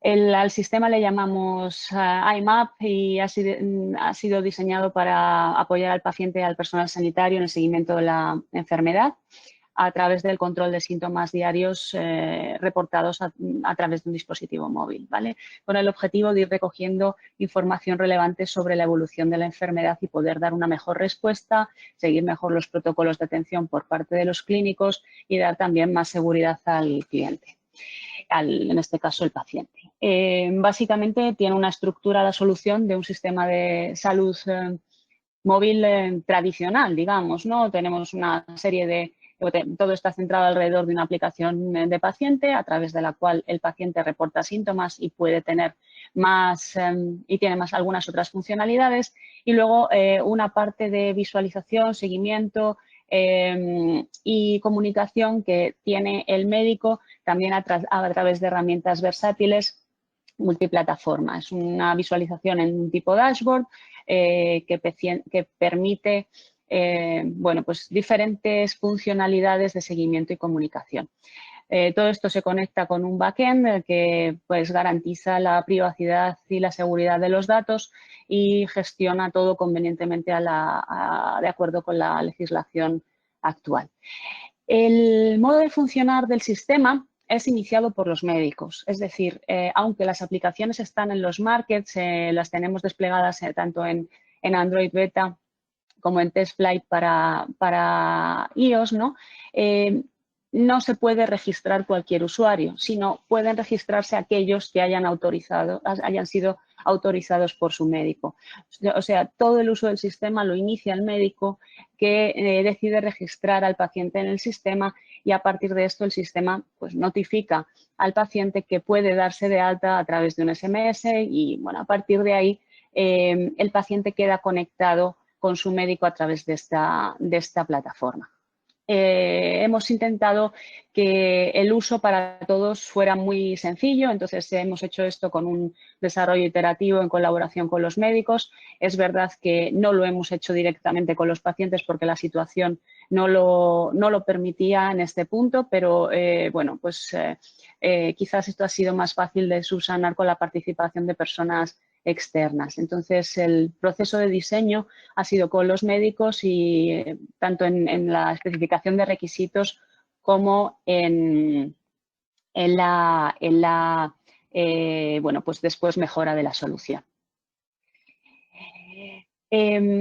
Al sistema le llamamos IMAP y ha sido diseñado para apoyar al paciente y al personal sanitario en el seguimiento de la enfermedad a través del control de síntomas diarios reportados a través de un dispositivo móvil, ¿vale? Con el objetivo de ir recogiendo información relevante sobre la evolución de la enfermedad y poder dar una mejor respuesta, seguir mejor los protocolos de atención por parte de los clínicos y dar también más seguridad al cliente, en este caso el paciente. Básicamente tiene una estructura de solución de un sistema de salud móvil tradicional, digamos, ¿no? Tenemos una serie de... Todo está centrado alrededor de una aplicación de paciente a través de la cual el paciente reporta síntomas y puede tener más y tiene más algunas otras funcionalidades y luego una parte de visualización, seguimiento y comunicación que tiene el médico también a través de herramientas versátiles multiplataforma. Es una visualización en un tipo dashboard que permite bueno, pues diferentes funcionalidades de seguimiento y comunicación. Todo esto se conecta con un backend que pues, garantiza la privacidad y la seguridad de los datos y gestiona todo convenientemente de acuerdo con la legislación actual. El modo de funcionar del sistema es iniciado por los médicos, es decir, aunque las aplicaciones están en los markets, las tenemos desplegadas tanto en Android Beta como en TestFlight para iOS, ¿no? No se puede registrar cualquier usuario, sino pueden registrarse aquellos que hayan sido autorizados por su médico. O sea, todo el uso del sistema lo inicia el médico que decide registrar al paciente en el sistema y a partir de esto el sistema pues, notifica al paciente que puede darse de alta a través de un SMS y bueno, a partir de ahí el paciente queda conectado con su médico a través de esta plataforma. Hemos intentado que el uso para todos fuera muy sencillo, entonces hemos hecho esto con un desarrollo iterativo en colaboración con los médicos. Es verdad que no lo hemos hecho directamente con los pacientes porque la situación no lo permitía en este punto, pero bueno, pues quizás esto ha sido más fácil de subsanar con la participación de personas externas. Entonces, el proceso de diseño ha sido con los médicos y tanto en la especificación de requisitos como en la bueno, pues después mejora de la solución.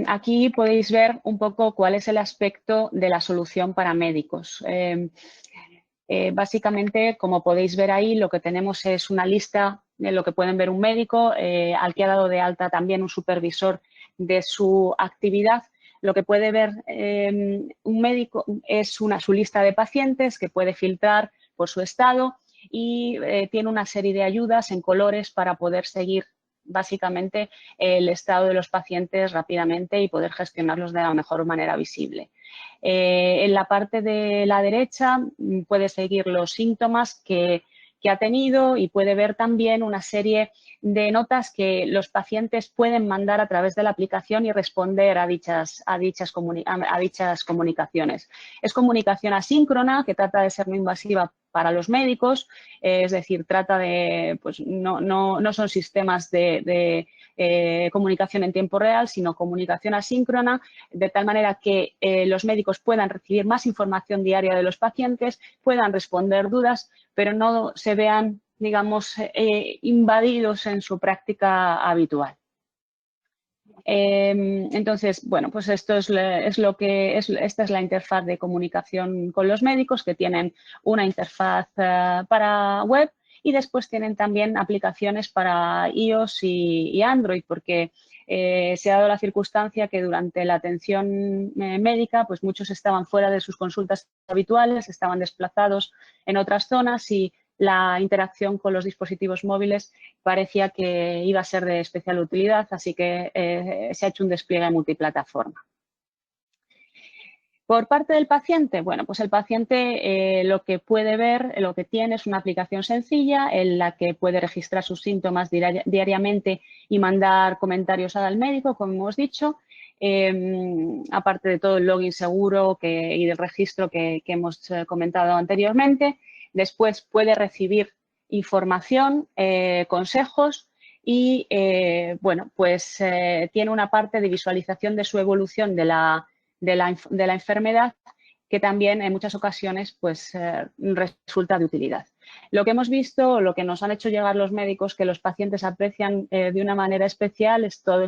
Aquí podéis ver un poco cuál es el aspecto de la solución para médicos. Básicamente, como podéis ver ahí, lo que tenemos es una lista de lo que pueden ver un médico, al que ha dado de alta también un supervisor de su actividad. Lo que puede ver un médico es su lista de pacientes que puede filtrar por su estado y tiene una serie de ayudas en colores para poder seguir básicamente el estado de los pacientes rápidamente y poder gestionarlos de la mejor manera visible. En la parte de la derecha puede seguir los síntomas que ha tenido y puede ver también una serie de notas que los pacientes pueden mandar a través de la aplicación y responder a dichas comunicaciones. Es comunicación asíncrona que trata de ser no invasiva para los médicos, es decir, trata de, pues no son sistemas de comunicación en tiempo real, sino comunicación asíncrona, de tal manera que los médicos puedan recibir más información diaria de los pacientes, puedan responder dudas, pero no se vean, digamos, invadidos en su práctica habitual. Entonces, bueno, pues esto esta es la interfaz de comunicación con los médicos, que tienen una interfaz para web y después tienen también aplicaciones para iOS y Android, porque se ha dado la circunstancia que durante la atención médica, pues muchos estaban fuera de sus consultas habituales, estaban desplazados en otras zonas y la interacción con los dispositivos móviles parecía que iba a ser de especial utilidad, así que se ha hecho un despliegue multiplataforma. Por parte del paciente, bueno, pues el paciente lo que puede ver, lo que tiene es una aplicación sencilla en la que puede registrar sus síntomas diariamente y mandar comentarios al médico, como hemos dicho, aparte de todo el login seguro y del registro que hemos comentado anteriormente. Después puede recibir información, consejos y, bueno, pues tiene una parte de visualización de su evolución de la enfermedad que también en muchas ocasiones pues, resulta de utilidad. Lo que hemos visto, lo que nos han hecho llegar los médicos que los pacientes aprecian de una manera especial es toda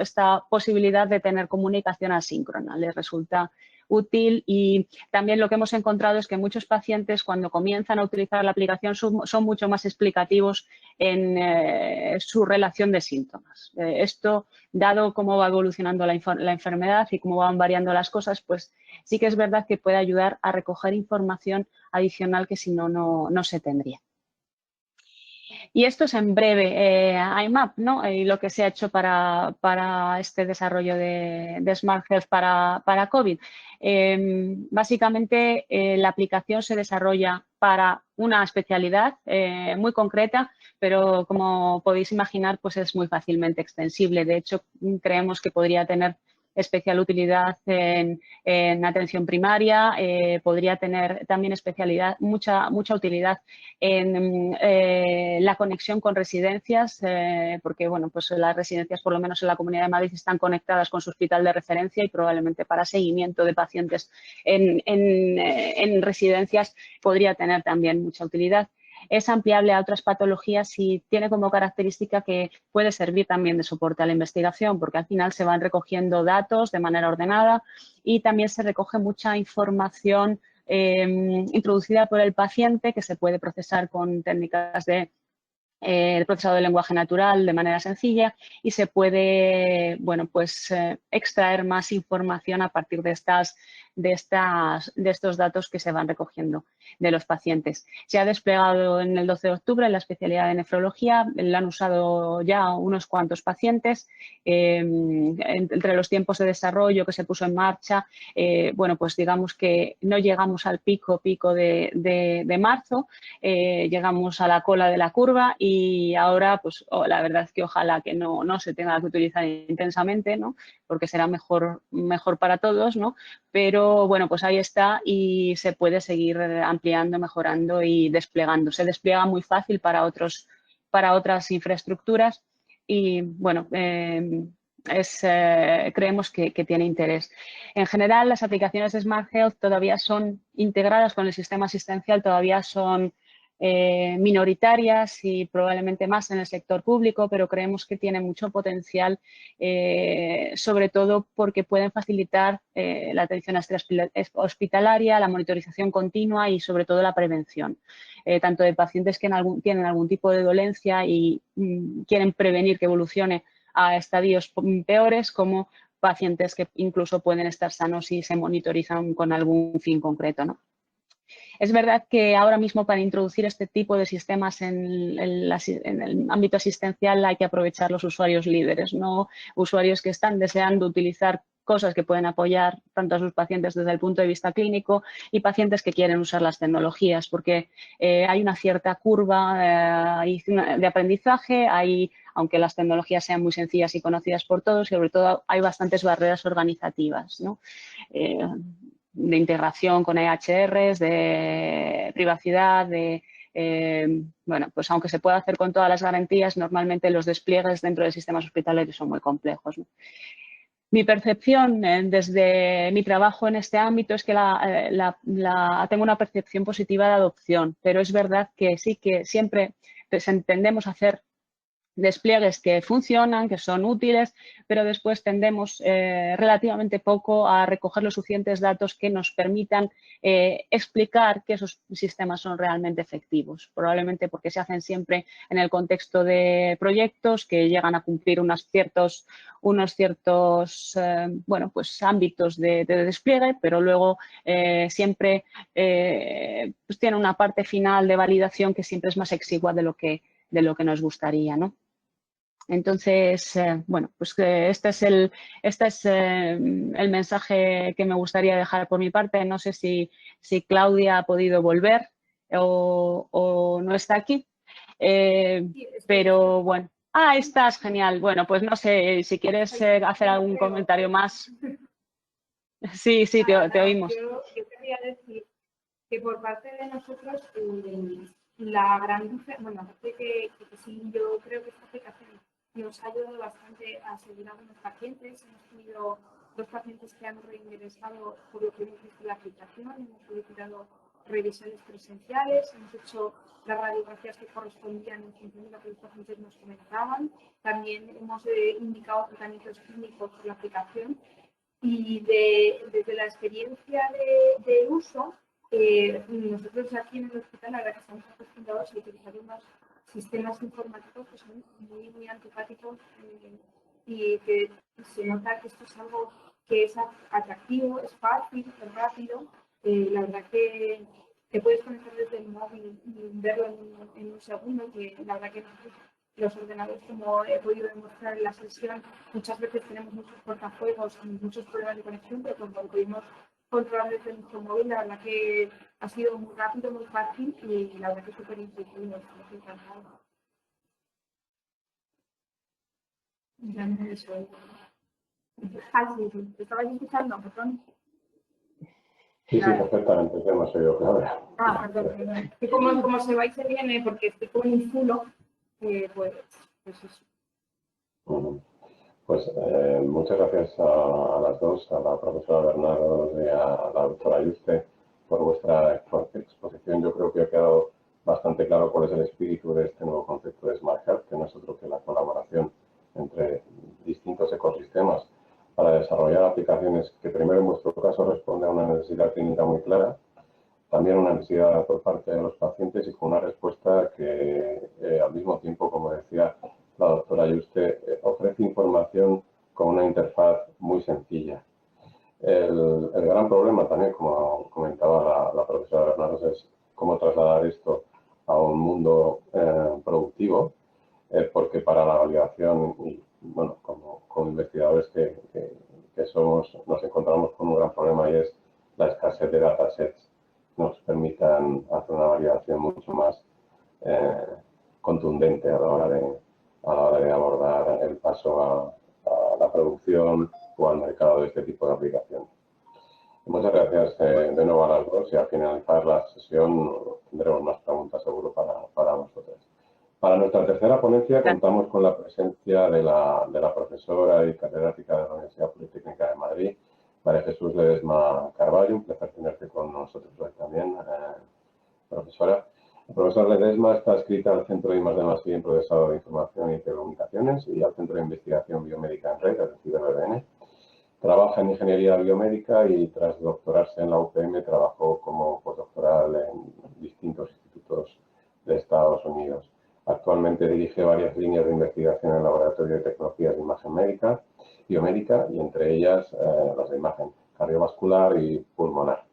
esta posibilidad de tener comunicación asíncrona. Les resulta útil y también lo que hemos encontrado es que muchos pacientes cuando comienzan a utilizar la aplicación son mucho más explicativos en su relación de síntomas. Esto, dado cómo va evolucionando la enfermedad y cómo van variando las cosas, pues sí que es verdad que puede ayudar a recoger información adicional que si no, no se tendría. Y esto es en breve IMAP, ¿no? Y lo que se ha hecho para este desarrollo de Smart Health para COVID. Básicamente, la aplicación se desarrolla para una especialidad muy concreta, pero como podéis imaginar, pues es muy fácilmente extensible. De hecho, creemos que podría tener especial utilidad en atención primaria, podría tener también mucha utilidad en la conexión con residencias, porque bueno, pues las residencias, por lo menos en la Comunidad de Madrid, están conectadas con su hospital de referencia y probablemente para seguimiento de pacientes en residencias podría tener también mucha utilidad. Es ampliable a otras patologías y tiene como característica que puede servir también de soporte a la investigación, porque al final se van recogiendo datos de manera ordenada y también se recoge mucha información introducida por el paciente que se puede procesar con técnicas de el procesado de lenguaje natural de manera sencilla y se puede, bueno, pues extraer más información a partir de estos datos que se van recogiendo de los pacientes. Se ha desplegado en el 12 de octubre en la especialidad de nefrología, la han usado ya unos cuantos pacientes. Entre los tiempos de desarrollo que se puso en marcha, bueno, pues digamos que no llegamos al pico de marzo, llegamos a la cola de la curva y ahora, pues la verdad es que ojalá que no se tenga que utilizar intensamente, ¿no? Porque será mejor para todos, ¿no? Pero bueno, pues ahí está y se puede seguir ampliando, mejorando y desplegando. Se despliega muy fácil para otras infraestructuras y bueno, creemos que tiene interés. En general, las aplicaciones de Smart Health todavía son integradas con el sistema asistencial, todavía son minoritarias y probablemente más en el sector público, pero creemos que tienen mucho potencial, sobre todo porque pueden facilitar la atención hospitalaria, la monitorización continua y sobre todo la prevención, tanto de pacientes que tienen algún tipo de dolencia y quieren prevenir que evolucione a estadios peores, como pacientes que incluso pueden estar sanos y se monitorizan con algún fin concreto, ¿no? Es verdad que ahora mismo para introducir este tipo de sistemas en el ámbito asistencial hay que aprovechar los usuarios líderes, no usuarios que están deseando utilizar cosas que pueden apoyar tanto a sus pacientes desde el punto de vista clínico y pacientes que quieren usar las tecnologías, porque hay una cierta curva de aprendizaje, aunque las tecnologías sean muy sencillas y conocidas por todos, sobre todo hay bastantes barreras organizativas, ¿no? De integración con EHRs, de privacidad, bueno, pues aunque se pueda hacer con todas las garantías, normalmente los despliegues dentro de sistemas hospitalarios son muy complejos, ¿no? Mi percepción desde mi trabajo en este ámbito es que tengo una percepción positiva de adopción, pero es verdad que sí que siempre tendemos a hacer despliegues que funcionan, que son útiles, pero después tendemos relativamente poco a recoger los suficientes datos que nos permitan explicar que esos sistemas son realmente efectivos, probablemente porque se hacen siempre en el contexto de proyectos que llegan a cumplir unos ciertos bueno, pues ámbitos de despliegue, pero luego siempre pues tiene una parte final de validación que siempre es más exigua de lo que nos gustaría, ¿no? Entonces, bueno, pues este es el mensaje que me gustaría dejar por mi parte. No sé si Claudia ha podido volver o no está aquí, pero bueno. Ah, estás, genial. Bueno, pues no sé si quieres hacer algún comentario más. Sí, te oímos. Yo quería decir que por parte de nosotros la gran diferencia, bueno, aparte que sí, yo creo que esta aplicación nos ha ayudado bastante a seguir a algunos pacientes. Hemos tenido 2 pacientes que han reingresado por lo que hemos visto en la aplicación, hemos solicitado revisiones presenciales, hemos hecho las radiografías que correspondían en función de lo que los pacientes nos comentaban. También hemos indicado tratamientos clínicos por la aplicación y desde la experiencia de uso, nosotros aquí en el hospital, la verdad que estamos acostumbrados a utilizar unos sistemas informáticos que son muy, muy antipáticos y que se nota que esto es algo que es atractivo, es fácil, es rápido. La verdad que te puedes conectar desde el móvil y verlo en un segundo, que la verdad que los ordenadores, como he podido demostrar en la sesión, muchas veces tenemos muchos cortafuegos y muchos problemas de conexión, pero cuando lo pudimos controlar desde nuestro móvil, la verdad que ha sido muy rápido, muy fácil y la verdad que es súper intuitivo, estamos encantados. Sí, ¿te estabais escuchando, perdón? Sí, perfectamente, te hemos oído, Claudia. Perdón. Y como se va y se viene, porque estoy con un zulo, pues eso. Pues muchas gracias a las dos, a la profesora Bernardo y a la doctora Yuste, por vuestra exposición. Yo creo que ha quedado bastante claro cuál es el espíritu de este nuevo concepto de Smart Health, que no es otro que la colaboración entre distintos ecosistemas para desarrollar aplicaciones que primero en vuestro caso responden a una necesidad clínica muy clara, también una necesidad por parte de los pacientes y con una respuesta que al mismo tiempo, como decía la doctora Yuste, ofrece información con una interfaz muy sencilla. El gran problema también, como comentaba la profesora Bernardo, es cómo trasladar esto a un mundo productivo, porque para la validación y, bueno, como investigadores que somos, nos encontramos con un gran problema y es la escasez de datasets que nos permitan hacer una validación mucho más contundente a la hora de abordar el paso a la producción o al mercado de este tipo de aplicaciones. Muchas gracias de nuevo a las dos y al finalizar la sesión tendremos más preguntas seguro para vosotros. Para nuestra tercera ponencia contamos con la presencia de la profesora y catedrática de la Universidad Politécnica de Madrid, María Jesús Ledesma Carballo. Un placer tenerte con nosotros hoy también, profesora. La profesora Ledesma está adscrita al Centro de I+D+I en Procesado de Información y Telecomunicaciones y al Centro de Investigación Biomédica en Red, es decir, BBN. Trabaja en Ingeniería Biomédica y tras doctorarse en la UPM trabajó como postdoctoral en distintos institutos de Estados Unidos. Actualmente dirige varias líneas de investigación en el Laboratorio de Tecnologías de Imagen Biomédica y entre ellas las de imagen cardiovascular y pulmonar.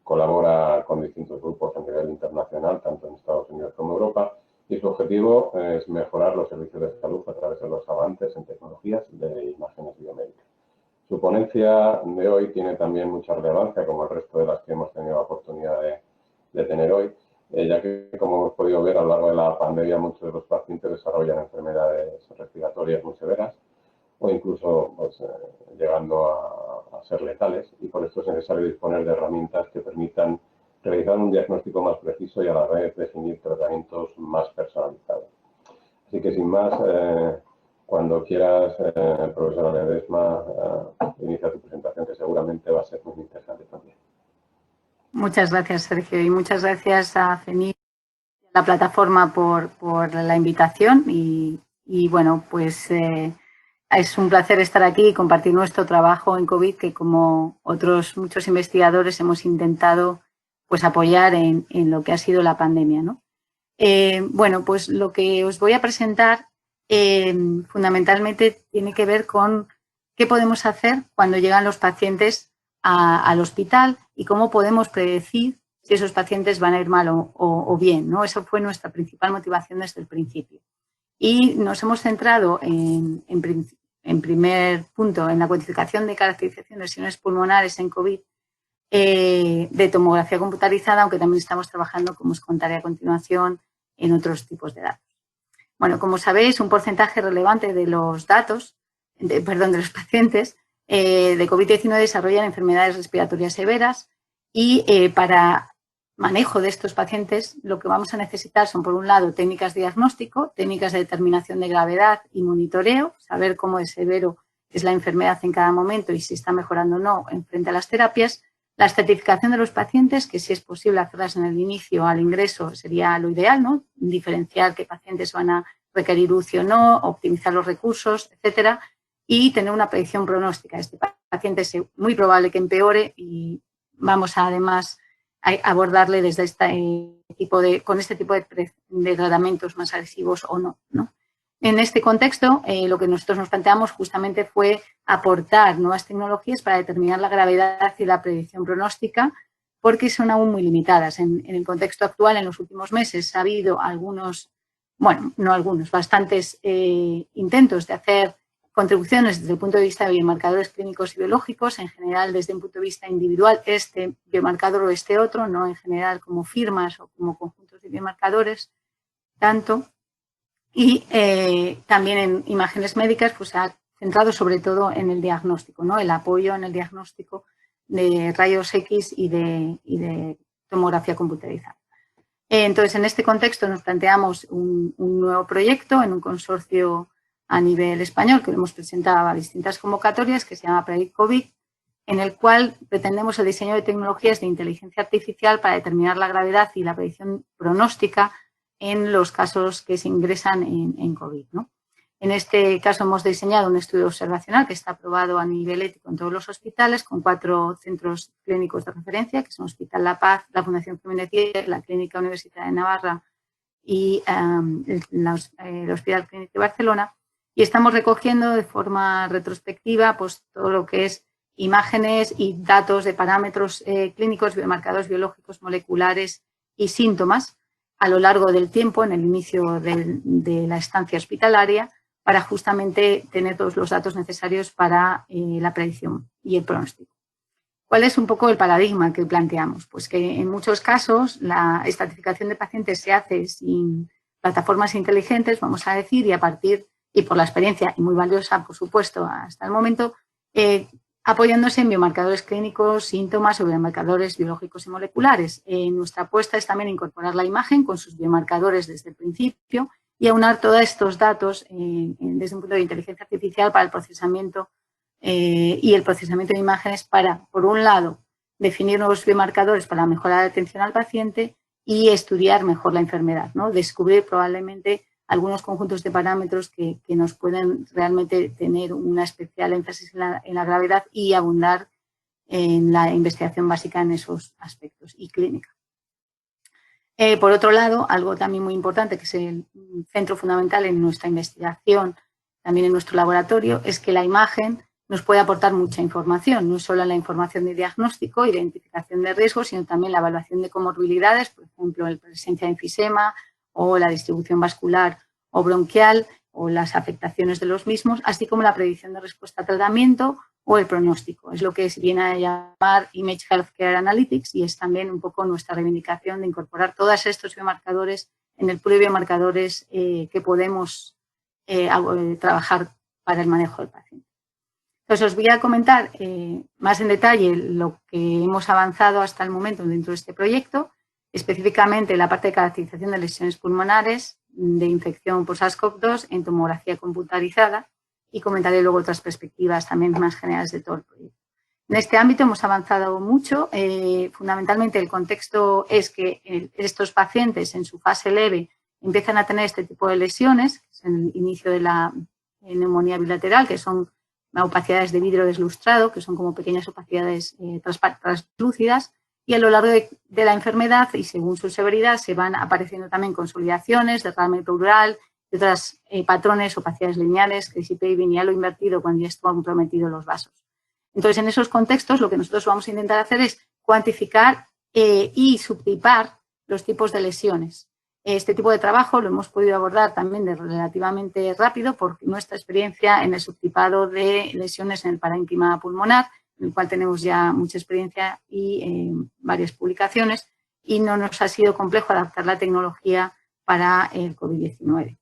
Colabora con distintos grupos a nivel internacional, tanto en Estados Unidos como Europa, y su objetivo es mejorar los servicios de salud a través de los avances en tecnologías de imágenes biomédicas. Su ponencia de hoy tiene también mucha relevancia, como el resto de las que hemos tenido la oportunidad de tener hoy, ya que, como hemos podido ver a lo largo de la pandemia, muchos de los pacientes desarrollan enfermedades respiratorias muy severas o incluso pues, llegando a ser letales, y por esto es necesario disponer de herramientas que permitan realizar un diagnóstico más preciso y a la vez definir tratamientos más personalizados. Así que sin más, cuando quieras, profesora Ledesma, inicia tu presentación, que seguramente va a ser muy interesante también. Muchas gracias, Sergio, y muchas gracias a CENIR y a la plataforma por la invitación. Y bueno, pues es un placer estar aquí y compartir nuestro trabajo en COVID, que como otros muchos investigadores hemos intentado pues apoyar en lo que ha sido la pandemia, ¿no? Bueno, pues lo que os voy a presentar fundamentalmente tiene que ver con qué podemos hacer cuando llegan los pacientes al hospital y cómo podemos predecir si esos pacientes van a ir mal o bien, ¿no? Esa fue nuestra principal motivación desde el principio. Y nos hemos centrado en primer punto en la cuantificación de caracterización de lesiones pulmonares en COVID de tomografía computarizada, aunque también estamos trabajando, como os contaré a continuación, en otros tipos de datos. Bueno, como sabéis, un porcentaje relevante de los datos, de los pacientes de COVID-19 desarrollan enfermedades respiratorias severas y para manejo de estos pacientes lo que vamos a necesitar son, por un lado, técnicas de diagnóstico, técnicas de determinación de gravedad y monitoreo, saber cómo de severo es la enfermedad en cada momento y si está mejorando o no en frente a las terapias. La estratificación de los pacientes, que si es posible hacerlas en el inicio o al ingreso sería lo ideal, ¿no? Diferenciar qué pacientes van a requerir UCI o no, optimizar los recursos, etcétera, y tener una predicción pronóstica. Este paciente es muy probable que empeore y vamos a, además a abordarle desde con este tipo de tratamientos más agresivos o no, ¿no? En este contexto, lo que nosotros nos planteamos justamente fue aportar nuevas tecnologías para determinar la gravedad y la predicción pronóstica, porque son aún muy limitadas. En el contexto actual, en los últimos meses, ha habido bastantes intentos de hacer contribuciones desde el punto de vista de biomarcadores clínicos y biológicos, en general desde un punto de vista individual, este biomarcador o este otro, no en general como firmas o como conjuntos de biomarcadores, tanto. Y también en imágenes médicas pues ha centrado sobre todo en el diagnóstico, ¿no? El apoyo en el diagnóstico de rayos X y de tomografía computarizada. Entonces, en este contexto nos planteamos un nuevo proyecto en un consorcio a nivel español que lo hemos presentado a distintas convocatorias, que se llama Project COVID, en el cual pretendemos el diseño de tecnologías de inteligencia artificial para determinar la gravedad y la predicción pronóstica en los casos que se ingresan en COVID, ¿no? En este caso hemos diseñado un estudio observacional que está aprobado a nivel ético en todos los hospitales con 4 centros clínicos de referencia, que son Hospital La Paz, la Fundación Jiménez Díez, la Clínica Universitaria de Navarra y el Hospital Clínic de Barcelona. Y estamos recogiendo de forma retrospectiva pues, todo lo que es imágenes y datos de parámetros clínicos, biomarcadores biológicos, moleculares y síntomas a lo largo del tiempo en el inicio de la estancia hospitalaria, para justamente tener todos los datos necesarios para la predicción y el pronóstico. ¿Cuál es un poco el paradigma que planteamos? Pues que en muchos casos la estratificación de pacientes se hace sin plataformas inteligentes, vamos a decir, y por la experiencia, y muy valiosa, por supuesto, hasta el momento, apoyándose en biomarcadores clínicos, síntomas o biomarcadores biológicos y moleculares. Nuestra apuesta es también incorporar la imagen con sus biomarcadores desde el principio y aunar todos estos datos desde un punto de inteligencia artificial para el procesamiento y el procesamiento de imágenes para, por un lado, definir nuevos biomarcadores para mejorar la atención al paciente y estudiar mejor la enfermedad, ¿no? Descubrir probablemente algunos conjuntos de parámetros que nos pueden realmente tener una especial énfasis en la gravedad y abundar en la investigación básica en esos aspectos y clínica. Por otro lado, algo también muy importante, que es el centro fundamental en nuestra investigación, también en nuestro laboratorio, es que la imagen nos puede aportar mucha información, no solo la información de diagnóstico, identificación de riesgos, sino también la evaluación de comorbilidades, por ejemplo, la presencia de enfisema o la distribución vascular o bronquial o las afectaciones de los mismos, así como la predicción de respuesta a tratamiento o el pronóstico. Es lo que se viene a llamar Image Healthcare Analytics y es también un poco nuestra reivindicación de incorporar todos estos biomarcadores en el pool de biomarcadores que podemos trabajar para el manejo del paciente. Entonces, os voy a comentar más en detalle lo que hemos avanzado hasta el momento dentro de este proyecto, específicamente la parte de caracterización de lesiones pulmonares de infección por SARS-CoV-2 en tomografía computarizada y comentaré luego otras perspectivas también más generales de todo el proyecto. En este ámbito hemos avanzado mucho. Fundamentalmente, el contexto es que estos pacientes en su fase leve empiezan a tener este tipo de lesiones, que es el inicio de la neumonía bilateral, que son opacidades de vidrio deslustrado, que son como pequeñas opacidades translúcidas, y a lo largo de la enfermedad y según su severidad se van apareciendo también consolidaciones, derrame pleural, de otros patrones, opacidades lineales, crisis paving y halo invertido cuando ya están comprometidos los vasos. Entonces, en esos contextos, lo que nosotros vamos a intentar hacer es cuantificar y subtipar los tipos de lesiones. Este tipo de trabajo lo hemos podido abordar también de relativamente rápido por nuestra experiencia en el subtipado de lesiones en el parénquima pulmonar, en el cual tenemos ya mucha experiencia y varias publicaciones, y no nos ha sido complejo adaptar la tecnología para el COVID-19.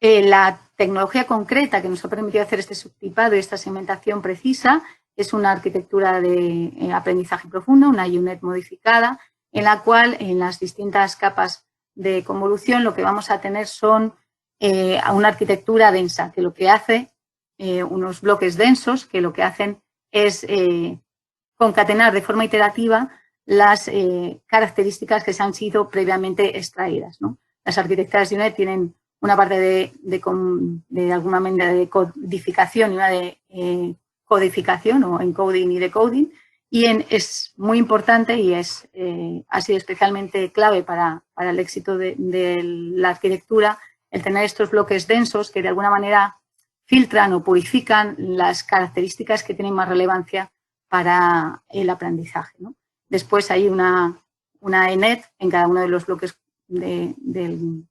La tecnología concreta que nos ha permitido hacer este subtipado y esta segmentación precisa es una arquitectura de aprendizaje profundo, una UNet modificada, en la cual en las distintas capas de convolución lo que vamos a tener son una arquitectura densa, que lo que hace, unos bloques densos, que lo que hacen es concatenar de forma iterativa las características que se han sido previamente extraídas, ¿no? Las arquitecturas de UNet tienen una parte de alguna manera de codificación y una de codificación o encoding y decoding, y es muy importante y ha sido especialmente clave para el éxito de la arquitectura el tener estos bloques densos que de alguna manera filtran o purifican las características que tienen más relevancia para el aprendizaje, ¿no? Después hay una ENET en cada uno de los bloques del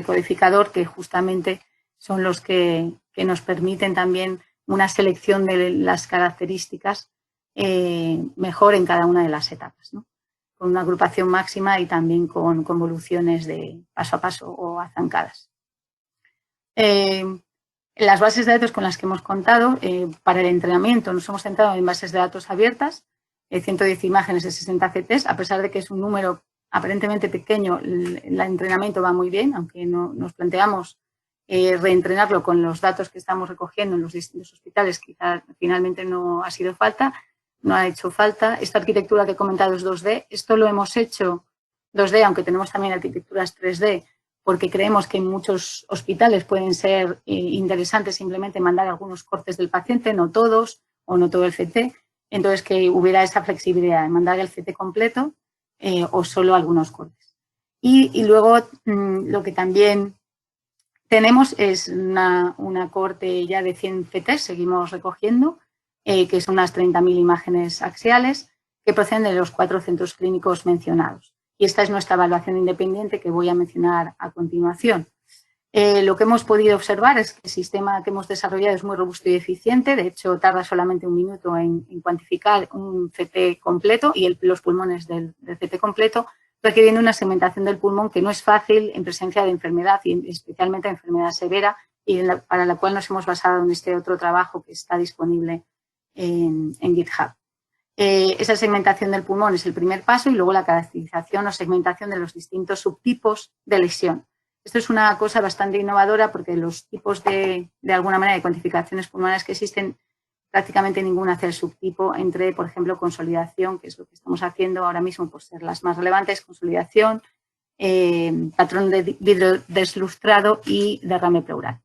codificador que justamente son los que nos permiten también una selección de las características mejor en cada una de las etapas, ¿no? Con una agrupación máxima y también con convoluciones de paso a paso o azancadas. Las bases de datos con las que hemos contado, para el entrenamiento nos hemos centrado en bases de datos abiertas, 110 imágenes de 60 CTs, a pesar de que es un número aparentemente pequeño, el entrenamiento va muy bien, aunque no, nos planteamos reentrenarlo con los datos que estamos recogiendo en los distintos hospitales, quizá finalmente no ha sido falta, no ha hecho falta. Esta arquitectura que he comentado es 2D, esto lo hemos hecho 2D, aunque tenemos también arquitecturas 3D, porque creemos que en muchos hospitales pueden ser interesantes simplemente mandar algunos cortes del paciente, no todos o no todo el CT, entonces que hubiera esa flexibilidad de mandar el CT completo o solo algunos cortes. Y luego lo que también tenemos es una cohorte ya de 100 CTs, seguimos recogiendo, que son unas 30.000 imágenes axiales que proceden de los 4 centros clínicos mencionados. Y esta es nuestra evaluación independiente que voy a mencionar a continuación. Lo que hemos podido observar es que el sistema que hemos desarrollado es muy robusto y eficiente. De hecho, tarda solamente 1 minuto en cuantificar un CT completo y los pulmones del CT completo, requiriendo una segmentación del pulmón que no es fácil en presencia de enfermedad y especialmente de enfermedad severa y para la cual nos hemos basado en este otro trabajo que está disponible en GitHub. Esa segmentación del pulmón es el primer paso y luego la caracterización o segmentación de los distintos subtipos de lesión. Esto es una cosa bastante innovadora porque los tipos de alguna manera de cuantificaciones pulmonares que existen, prácticamente ninguna hace el subtipo entre, por ejemplo, consolidación, que es lo que estamos haciendo ahora mismo por ser las más relevantes, consolidación, patrón de vidrio deslustrado y derrame pleural.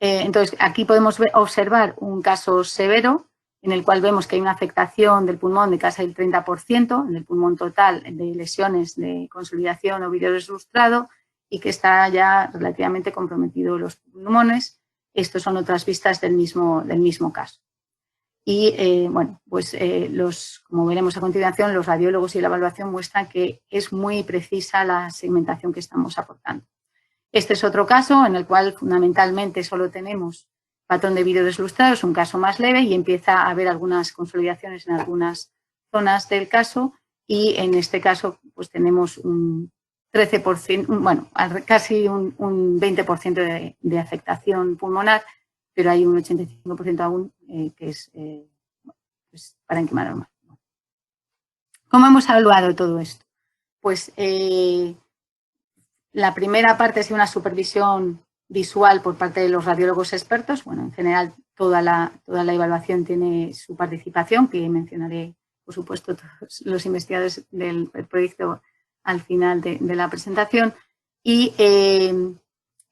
Entonces, aquí podemos observar un caso severo en el cual vemos que hay una afectación del pulmón de casi el 30%, en el pulmón total de lesiones de consolidación o vidrio deslustrado y que está ya relativamente comprometido los pulmones. Estas son otras vistas del mismo caso. Y, bueno, pues como veremos a continuación, los radiólogos y la evaluación muestran que es muy precisa la segmentación que estamos aportando. Este es otro caso en el cual fundamentalmente solo tenemos patrón de vidrio deslustrado, es un caso más leve y empieza a haber algunas consolidaciones en algunas zonas del caso y en este caso pues tenemos un 13%, bueno, casi un 20% de afectación pulmonar, pero hay un 85% aún que es pues parénquima normal. ¿Cómo hemos evaluado todo esto? Pues la primera parte ha sido una supervisión visual por parte de los radiólogos expertos. Bueno, en general toda la evaluación tiene su participación, que mencionaré, por supuesto, todos los investigadores del proyecto al final de la presentación. Y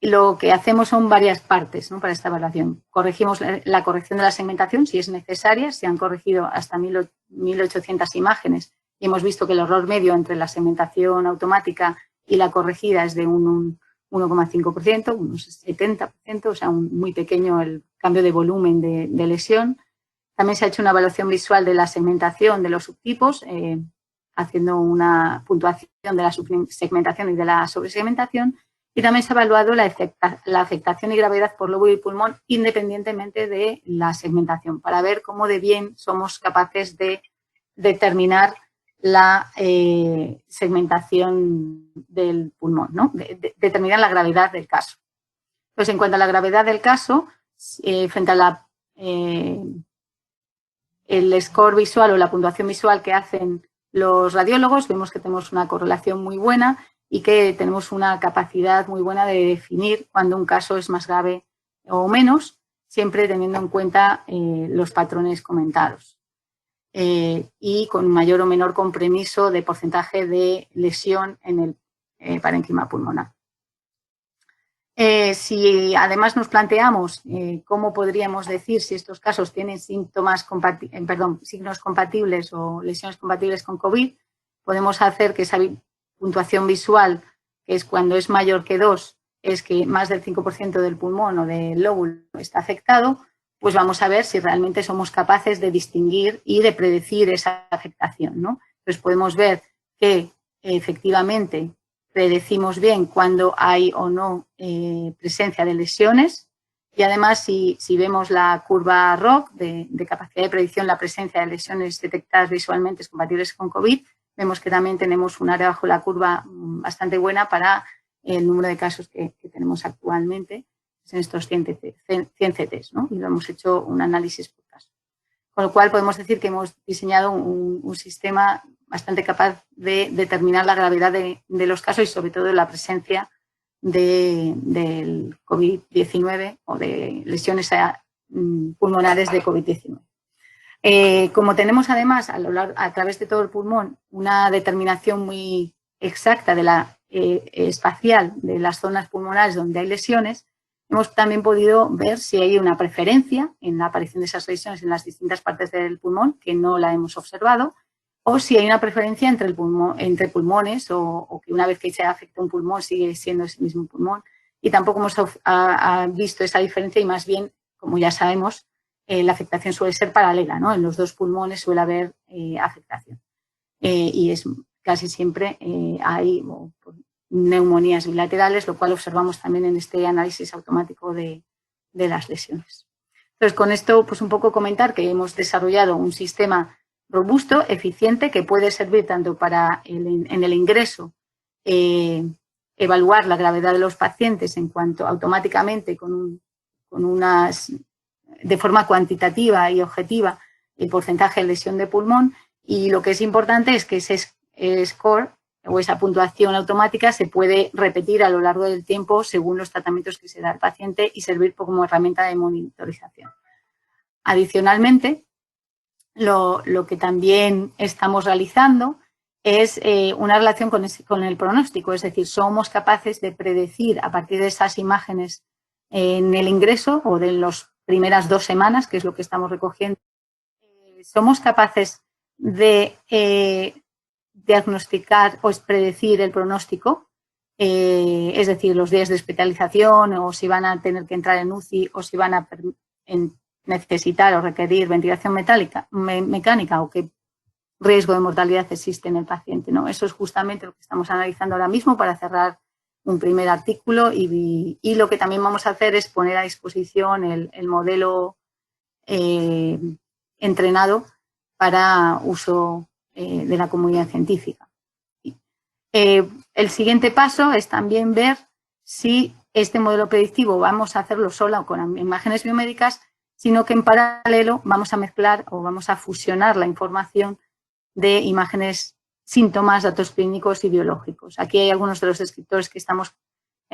lo que hacemos son varias partes, ¿no?, para esta evaluación. Corregimos la corrección de la segmentación, si es necesaria. Se han corregido hasta 1.800 imágenes y hemos visto que el error medio entre la segmentación automática y la corregida es de un 1,5%, unos 70%, o sea, muy pequeño el cambio de volumen de lesión. También se ha hecho una evaluación visual de la segmentación de los subtipos, haciendo una puntuación de la subsegmentación y de la sobresegmentación. Y también se ha evaluado la afectación y gravedad por lóbulo y pulmón independientemente de la segmentación, para ver cómo de bien somos capaces de determinar la segmentación del pulmón, ¿no? Determinar la gravedad del caso. Pues en cuanto a la gravedad del caso, frente a el score visual o la puntuación visual que hacen los radiólogos, vemos que tenemos una correlación muy buena y que tenemos una capacidad muy buena de definir cuando un caso es más grave o menos, siempre teniendo en cuenta los patrones comentados. Y con mayor o menor compromiso de porcentaje de lesión en el parénquima pulmonar. Si además nos planteamos cómo podríamos decir si estos casos tienen signos compatibles o lesiones compatibles con COVID, podemos hacer que esa puntuación visual, que es cuando es mayor que 2, es que más del 5% del pulmón o del lóbulo está afectado, pues vamos a ver si realmente somos capaces de distinguir y de predecir esa afectación, ¿no? Entonces podemos ver que efectivamente predecimos bien cuando hay o no presencia de lesiones y además si vemos la curva ROC de capacidad de predicción, la presencia de lesiones detectadas visualmente compatibles con COVID, vemos que también tenemos un área bajo la curva bastante buena para el número de casos que tenemos actualmente en estos 100 CTs, ¿no? Y lo hemos hecho un análisis por caso. Con lo cual podemos decir que hemos diseñado un sistema bastante capaz de determinar la gravedad de los casos y sobre todo la presencia del COVID-19 o de lesiones pulmonares de COVID-19. Como tenemos además a través de todo el pulmón una determinación muy exacta de la espacial de las zonas pulmonares donde hay lesiones, hemos también podido ver si hay una preferencia en la aparición de esas lesiones en las distintas partes del pulmón, que no la hemos observado, o si hay una preferencia entre pulmones o que una vez que se afecta un pulmón sigue siendo ese mismo pulmón. Y tampoco hemos visto esa diferencia y más bien, como ya sabemos, la afectación suele ser paralela, ¿no? En los dos pulmones suele haber afectación. Y es casi siempre hay neumonías bilaterales, lo cual observamos también en este análisis automático de las lesiones. Entonces, con esto, pues un poco comentar que hemos desarrollado un sistema robusto, eficiente, que puede servir tanto para en el ingreso evaluar la gravedad de los pacientes en cuanto automáticamente de forma cuantitativa y objetiva el porcentaje de lesión de pulmón, y lo que es importante es que ese score o esa puntuación automática se puede repetir a lo largo del tiempo según los tratamientos que se da al paciente y servir como herramienta de monitorización. Adicionalmente, lo que también estamos realizando es una relación con el pronóstico, es decir, somos capaces de predecir a partir de esas imágenes en el ingreso o de las primeras 2 semanas, que es lo que estamos recogiendo, somos capaces de diagnosticar o predecir el pronóstico, es decir, los días de hospitalización o si van a tener que entrar en UCI o si van a necesitar o requerir ventilación mecánica o qué riesgo de mortalidad existe en el paciente, ¿no? Eso es justamente lo que estamos analizando ahora mismo para cerrar un primer artículo y lo que también vamos a hacer es poner a disposición el modelo entrenado para uso de la comunidad científica. El siguiente paso es también ver si este modelo predictivo vamos a hacerlo solo con imágenes biomédicas, sino que en paralelo vamos a mezclar o vamos a fusionar la información de imágenes, síntomas, datos clínicos y biológicos. Aquí hay algunos de los descriptores que estamos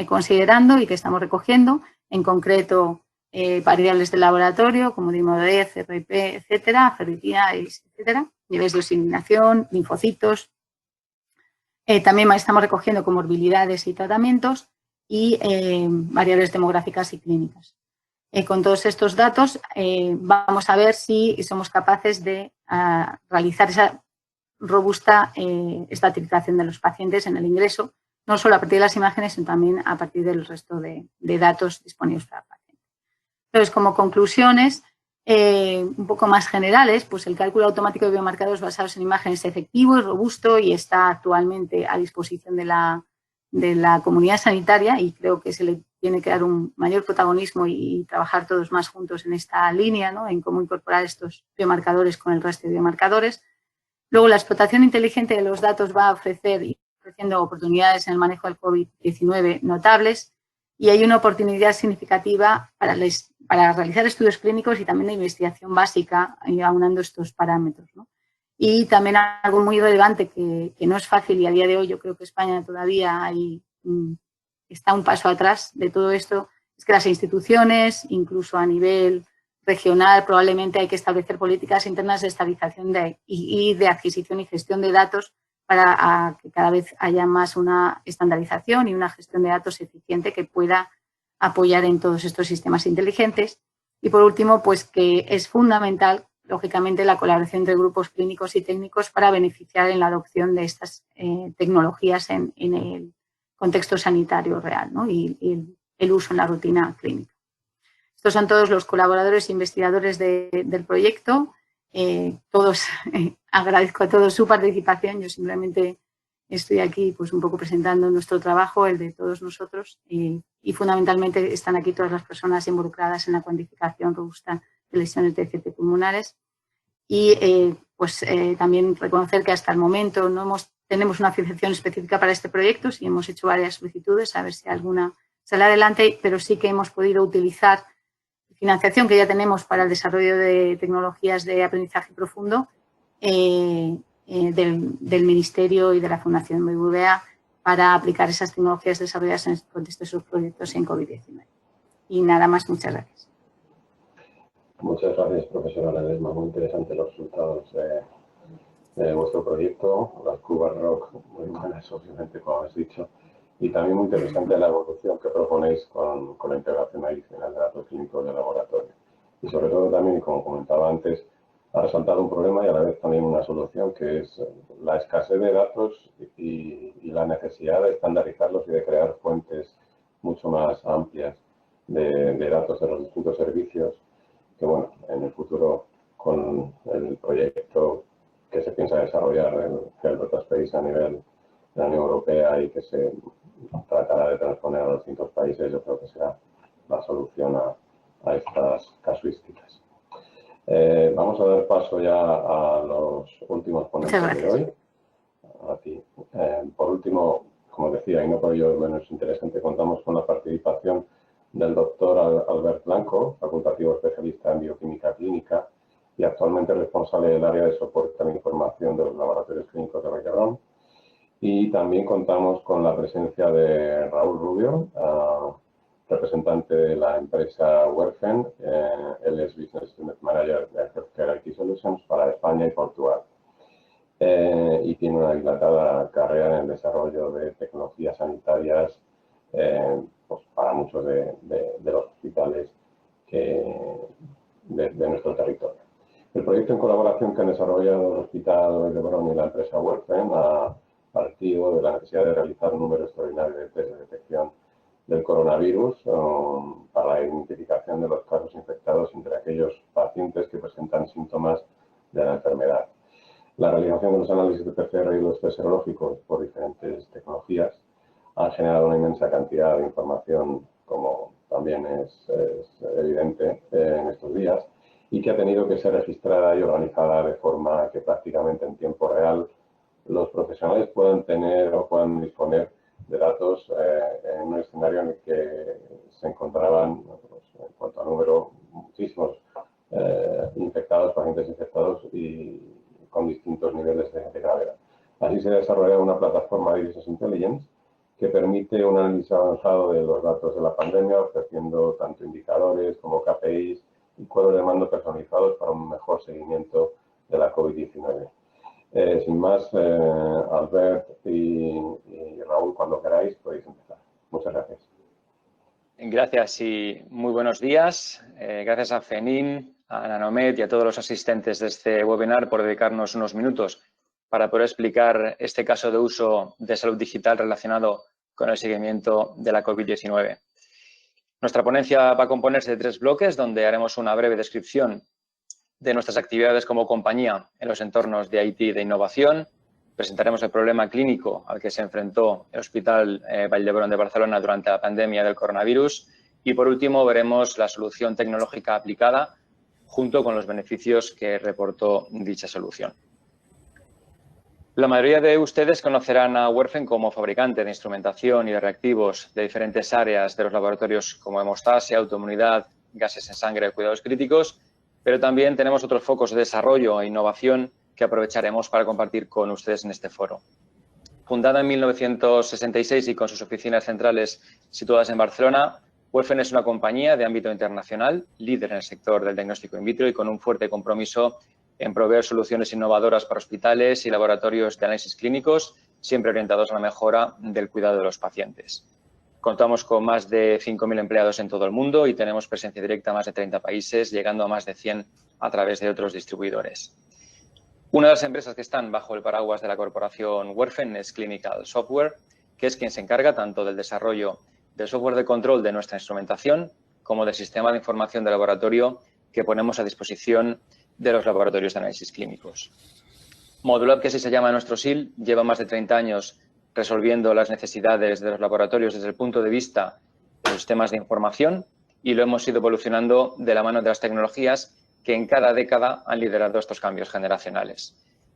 considerando y que estamos recogiendo, en concreto variables de laboratorio como dimodez, CRP, etcétera, ferritina, etcétera, niveles de oxigenación, linfocitos. También estamos recogiendo comorbilidades y tratamientos y variables demográficas y clínicas. Con todos estos datos vamos a ver si somos capaces de realizar esa robusta estratificación de los pacientes en el ingreso, no solo a partir de las imágenes, sino también a partir del resto de datos disponibles para el paciente. Entonces, como conclusiones un poco más generales, pues el cálculo automático de biomarcadores basados en imágenes es efectivo y robusto y está actualmente a disposición de la comunidad sanitaria y creo que se le tiene que dar un mayor protagonismo y trabajar todos más juntos en esta línea, ¿no? En cómo incorporar estos biomarcadores con el resto de biomarcadores. Luego, la explotación inteligente de los datos va a ofreciendo oportunidades en el manejo del COVID-19 notables y hay una oportunidad significativa para realizar estudios clínicos y también de investigación básica, aunando estos parámetros, ¿no? Y también algo muy relevante que no es fácil y a día de hoy yo creo que España todavía está un paso atrás de todo esto, es que las instituciones, incluso a nivel regional, probablemente hay que establecer políticas internas de estabilización y de adquisición y gestión de datos para que cada vez haya más una estandarización y una gestión de datos eficiente que pueda apoyar en todos estos sistemas inteligentes. Y por último, pues que es fundamental, lógicamente, la colaboración entre grupos clínicos y técnicos para beneficiar en la adopción de estas tecnologías en el contexto sanitario real, ¿no? y el uso en la rutina clínica. Estos son todos los colaboradores e investigadores del proyecto. Todos, agradezco a todos su participación. Yo simplemente estoy aquí pues un poco presentando nuestro trabajo, el de todos nosotros, y fundamentalmente están aquí todas las personas involucradas en la cuantificación robusta de lesiones de CT pulmonares. Y también reconocer que hasta el momento no tenemos una financiación específica para este proyecto, sí hemos hecho varias solicitudes a ver si alguna sale adelante, pero sí que hemos podido utilizar financiación que ya tenemos para el desarrollo de tecnologías de aprendizaje profundo del Ministerio y de la Fundación BBVA para aplicar esas tecnologías desarrolladas en el contexto de sus proyectos en COVID-19. Y nada más, muchas gracias. Muchas gracias, profesora Ledesma. Muy interesantes los resultados de vuestro proyecto. Las Cuba Rock, muy buenas, obviamente, como habéis dicho. Y también muy interesante la evolución que proponéis con la integración adicional de datos clínicos de laboratorio. Y sobre todo también, como comentaba antes, ha resaltado un problema y a la vez también una solución, que es la escasez de datos y la necesidad de estandarizarlos y de crear fuentes mucho más amplias de datos de los distintos servicios, que bueno, en el futuro con el proyecto que se piensa desarrollar el Health Data Space a nivel de la Unión Europea y que se tratará de transponer a los distintos países, yo creo que será la solución a estas casuísticas. Vamos a dar paso ya a los últimos ponentes de hoy. A ti. Por último, como decía, y no por ello menos interesante, contamos con la participación del doctor Albert Blanco, facultativo especialista en bioquímica clínica y actualmente responsable del área de soporte a la información de los laboratorios clínicos de Vall d'Hebron. Y también contamos con la presencia de Raúl Rubio, representante de la empresa Werfen. Él es Business Unit Manager de Healthcare IT Solutions para España y Portugal. Y tiene una dilatada carrera en el desarrollo de tecnologías sanitarias pues para muchos de los hospitales de nuestro territorio. El proyecto en colaboración que han desarrollado el Hospital Vall d'Hebron y la empresa Werfen ha partido de la necesidad de realizar un número extraordinario de test de detección del coronavirus para la identificación de los casos infectados entre aquellos pacientes que presentan síntomas de la enfermedad. La realización de los análisis de PCR y los test serológicos por diferentes tecnologías ha generado una inmensa cantidad de información, como también es evidente en estos días, y que ha tenido que ser registrada y organizada de forma que prácticamente en tiempo real los profesionales puedan tener o puedan disponer de datos en un escenario en el que se encontraban, pues, en cuanto a número, muchísimos infectados, pacientes infectados y con distintos niveles de gravedad. Así se ha desarrollado una plataforma de Business Intelligence que permite un análisis avanzado de los datos de la pandemia, ofreciendo tanto indicadores como KPIs y cuadros de mando personalizados para un mejor seguimiento de la COVID-19. Sin más, Albert y Raúl, cuando queráis, podéis empezar. Muchas gracias. Gracias y muy buenos días. Gracias a FENIN, a Nanomed y a todos los asistentes de este webinar por dedicarnos unos minutos para poder explicar este caso de uso de salud digital relacionado con el seguimiento de la COVID-19. Nuestra ponencia va a componerse de 3 bloques, donde haremos una breve descripción de nuestras actividades como compañía en los entornos de IT y de innovación. Presentaremos el problema clínico al que se enfrentó el Hospital Vall d'Hebron de Barcelona durante la pandemia del coronavirus y, por último, veremos la solución tecnológica aplicada junto con los beneficios que reportó dicha solución. La mayoría de ustedes conocerán a Werfen como fabricante de instrumentación y de reactivos de diferentes áreas de los laboratorios como hemostasia, autoinmunidad, gases en sangre, cuidados críticos, pero también tenemos otros focos de desarrollo e innovación que aprovecharemos para compartir con ustedes en este foro. Fundada en 1966 y con sus oficinas centrales situadas en Barcelona, Werfen es una compañía de ámbito internacional, líder en el sector del diagnóstico in vitro y con un fuerte compromiso en proveer soluciones innovadoras para hospitales y laboratorios de análisis clínicos, siempre orientados a la mejora del cuidado de los pacientes. Contamos con más de 5.000 empleados en todo el mundo y tenemos presencia directa en más de 30 países, llegando a más de 100 a través de otros distribuidores. Una de las empresas que están bajo el paraguas de la corporación Werfen es Clinical Software, que es quien se encarga tanto del desarrollo del software de control de nuestra instrumentación como del sistema de información de laboratorio que ponemos a disposición de los laboratorios de análisis clínicos. Modulab, que así se llama nuestro SIL, lleva más de 30 años resolviendo las necesidades de los laboratorios desde el punto de vista de los sistemas de información y lo hemos ido evolucionando de la mano de las tecnologías que en cada década han liderado estos cambios generacionales.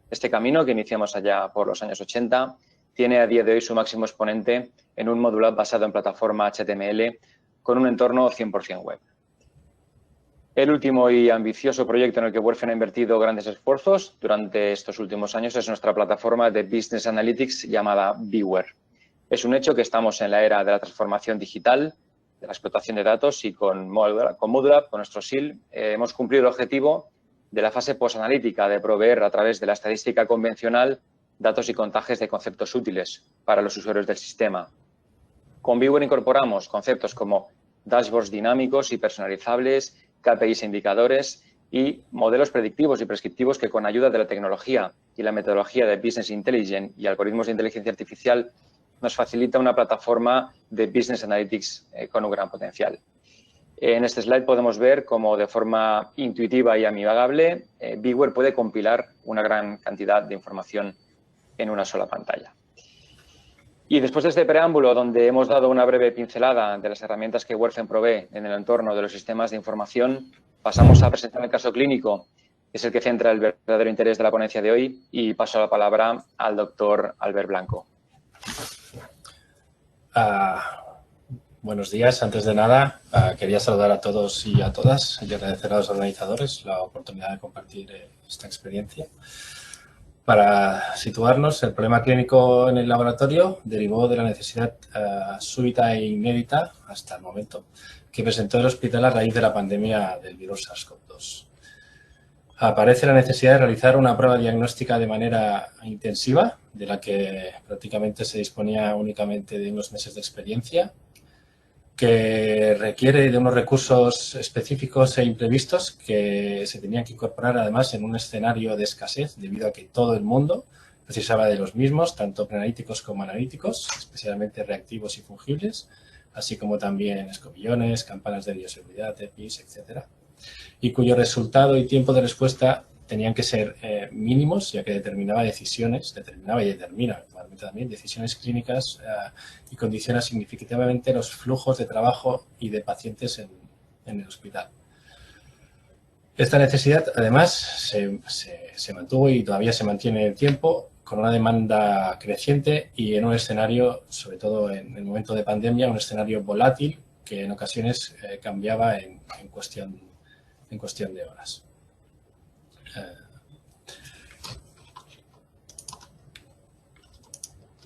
Este camino, que iniciamos allá por los años 80, tiene a día de hoy su máximo exponente en un módulo app basado en plataforma HTML con un entorno 100% web. El último y ambicioso proyecto en el que Werfen ha invertido grandes esfuerzos durante estos últimos años es nuestra plataforma de Business Analytics llamada Beeware. Es un hecho que estamos en la era de la transformación digital, de la explotación de datos y con Modulab, con nuestro SIL, hemos cumplido el objetivo de la fase posanalítica de proveer a través de la estadística convencional datos y contajes de conceptos útiles para los usuarios del sistema. Con Beeware incorporamos conceptos como dashboards dinámicos y personalizables, KPIs e indicadores y modelos predictivos y prescriptivos que con ayuda de la tecnología y la metodología de Business Intelligence y algoritmos de inteligencia artificial nos facilita una plataforma de Business Analytics con un gran potencial. En este slide podemos ver cómo de forma intuitiva y amigable Beeware puede compilar una gran cantidad de información en una sola pantalla. Y después de este preámbulo, donde hemos dado una breve pincelada de las herramientas que Werfen provee en el entorno de los sistemas de información, pasamos a presentar el caso clínico, que es el que centra el verdadero interés de la ponencia de hoy, y paso la palabra al doctor Albert Blanco. Buenos días. Antes de nada, quería saludar a todos y a todas y agradecer a los organizadores la oportunidad de compartir esta experiencia. Para situarnos, el problema clínico en el laboratorio derivó de la necesidad súbita e inédita, hasta el momento, que presentó el hospital a raíz de la pandemia del virus SARS-CoV-2. Aparece la necesidad de realizar una prueba diagnóstica de manera intensiva, de la que prácticamente se disponía únicamente de unos meses de experiencia, que requiere de unos recursos específicos e imprevistos que se tenían que incorporar además en un escenario de escasez debido a que todo el mundo precisaba de los mismos, tanto preanalíticos como analíticos, especialmente reactivos y fungibles, así como también escobillones, campanas de bioseguridad, EPIs, etcétera, y cuyo resultado y tiempo de respuesta tenían que ser mínimos, ya que determinaba y determina actualmente también decisiones clínicas y condiciona significativamente los flujos de trabajo y de pacientes en el hospital. Esta necesidad, además, se mantuvo y todavía se mantiene en el tiempo con una demanda creciente y en un escenario, sobre todo en el momento de pandemia, un escenario volátil que en ocasiones cambiaba en cuestión de horas.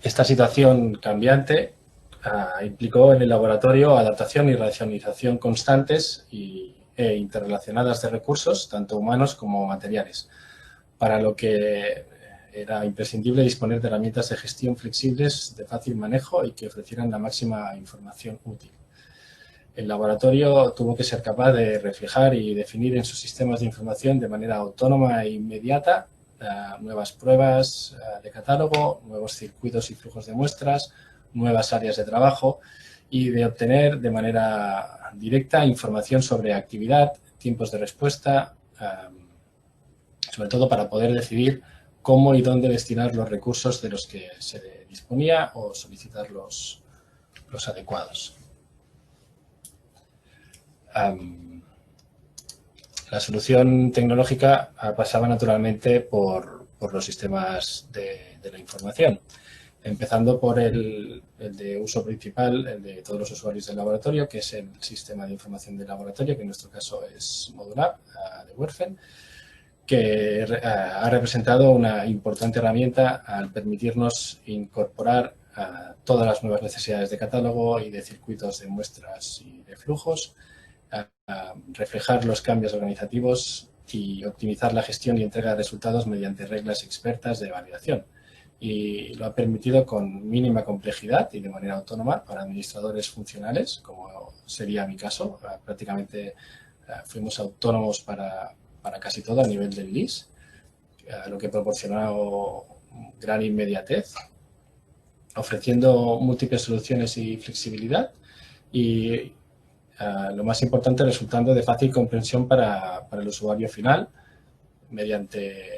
Esta situación cambiante implicó en el laboratorio adaptación y racionalización constantes e interrelacionadas de recursos, tanto humanos como materiales, para lo que era imprescindible disponer de herramientas de gestión flexibles, de fácil manejo y que ofrecieran la máxima información útil. El laboratorio tuvo que ser capaz de reflejar y definir en sus sistemas de información de manera autónoma e inmediata nuevas pruebas de catálogo, nuevos circuitos y flujos de muestras, nuevas áreas de trabajo y de obtener de manera directa información sobre actividad, tiempos de respuesta, sobre todo para poder decidir cómo y dónde destinar los recursos de los que se disponía o solicitar los adecuados. La solución tecnológica pasaba naturalmente por los sistemas de la información, empezando por el de uso principal, el de todos los usuarios del laboratorio, que es el sistema de información del laboratorio, que en nuestro caso es Modulab, de Werfen, que ha representado una importante herramienta al permitirnos incorporar todas las nuevas necesidades de catálogo y de circuitos de muestras y de flujos, reflejar los cambios organizativos y optimizar la gestión y entrega de resultados mediante reglas expertas de validación. Y lo ha permitido con mínima complejidad y de manera autónoma para administradores funcionales, como sería mi caso. Prácticamente fuimos autónomos para casi todo a nivel del LIS, lo que proporcionó gran inmediatez, ofreciendo múltiples soluciones y flexibilidad y lo más importante, resultando de fácil comprensión para el usuario final mediante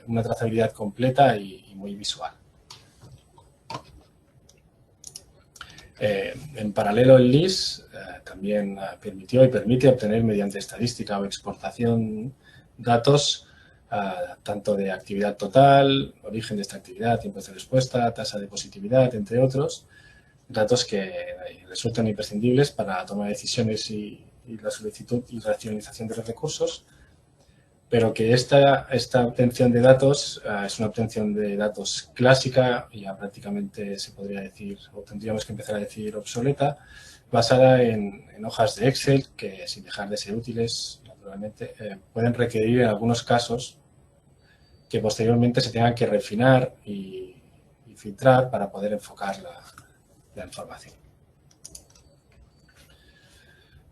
una trazabilidad completa y muy visual. En paralelo, el LIS también permitió y permite obtener mediante estadística o exportación datos tanto de actividad total, origen de esta actividad, tiempos de respuesta, tasa de positividad, entre otros, datos que resultan imprescindibles para la toma de decisiones y la solicitud y racionalización de los recursos, pero que esta obtención de datos es una obtención de datos clásica, ya prácticamente se podría decir, o tendríamos que empezar a decir obsoleta, basada en hojas de Excel que, sin dejar de ser útiles, naturalmente, pueden requerir en algunos casos que posteriormente se tengan que refinar y filtrar para poder enfocar la información.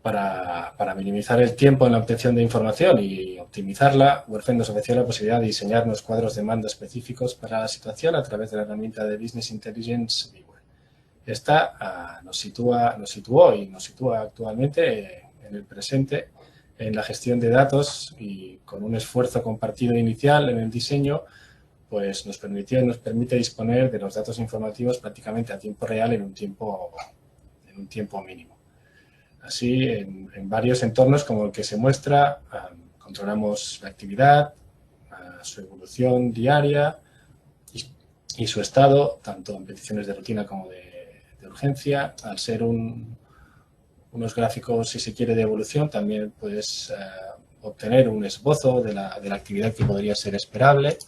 Para minimizar el tiempo en la obtención de información y optimizarla, Werfen nos ofreció la posibilidad de diseñar unos cuadros de mando específicos para la situación a través de la herramienta de Business Intelligence Viewer. Esta nos situó y nos sitúa actualmente en el presente en la gestión de datos, y con un esfuerzo compartido inicial en el diseño, pues nos permite disponer de los datos informativos prácticamente a tiempo real en un tiempo mínimo. Así, en varios entornos como el que se muestra, controlamos la actividad, su evolución diaria y su estado, tanto en peticiones de rutina como de urgencia. Al ser unos gráficos, si se quiere, de evolución, también puedes obtener un esbozo de la actividad que podría ser esperable.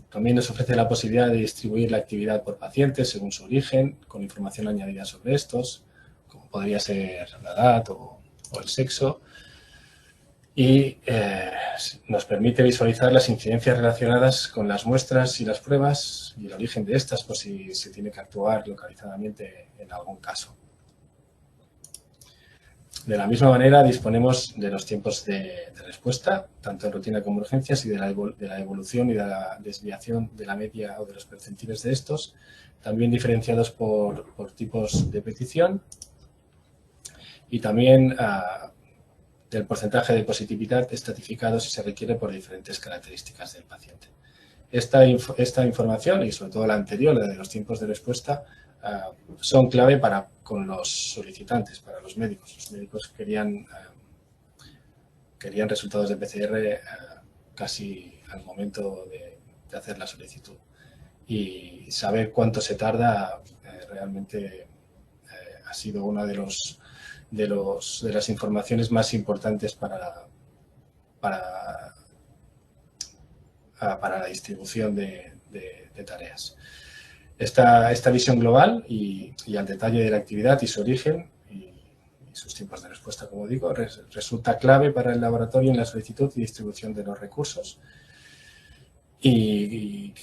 También nos ofrece la posibilidad de distribuir la actividad por pacientes según su origen, con información añadida sobre estos, como podría ser la edad o el sexo. Y nos permite visualizar las incidencias relacionadas con las muestras y las pruebas y el origen de estas, por si se tiene que actuar localizadamente en algún caso. De la misma manera, disponemos de los tiempos de respuesta, tanto en rutina como urgencias, y de la evolución y de la desviación de la media o de los percentiles de estos, también diferenciados por tipos de petición, y también del porcentaje de positividad estratificado si se requiere por diferentes características del paciente. Esta información, y sobre todo la anterior, la de los tiempos de respuesta, son clave con los solicitantes, para los médicos. Los médicos querían resultados de PCR casi al momento de hacer la solicitud. Y saber cuánto se tarda realmente ha sido una de las informaciones más importantes para la distribución de tareas. Esta visión global y al detalle de la actividad y su origen y sus tiempos de respuesta, como digo, resulta clave para el laboratorio en la solicitud y distribución de los recursos. Y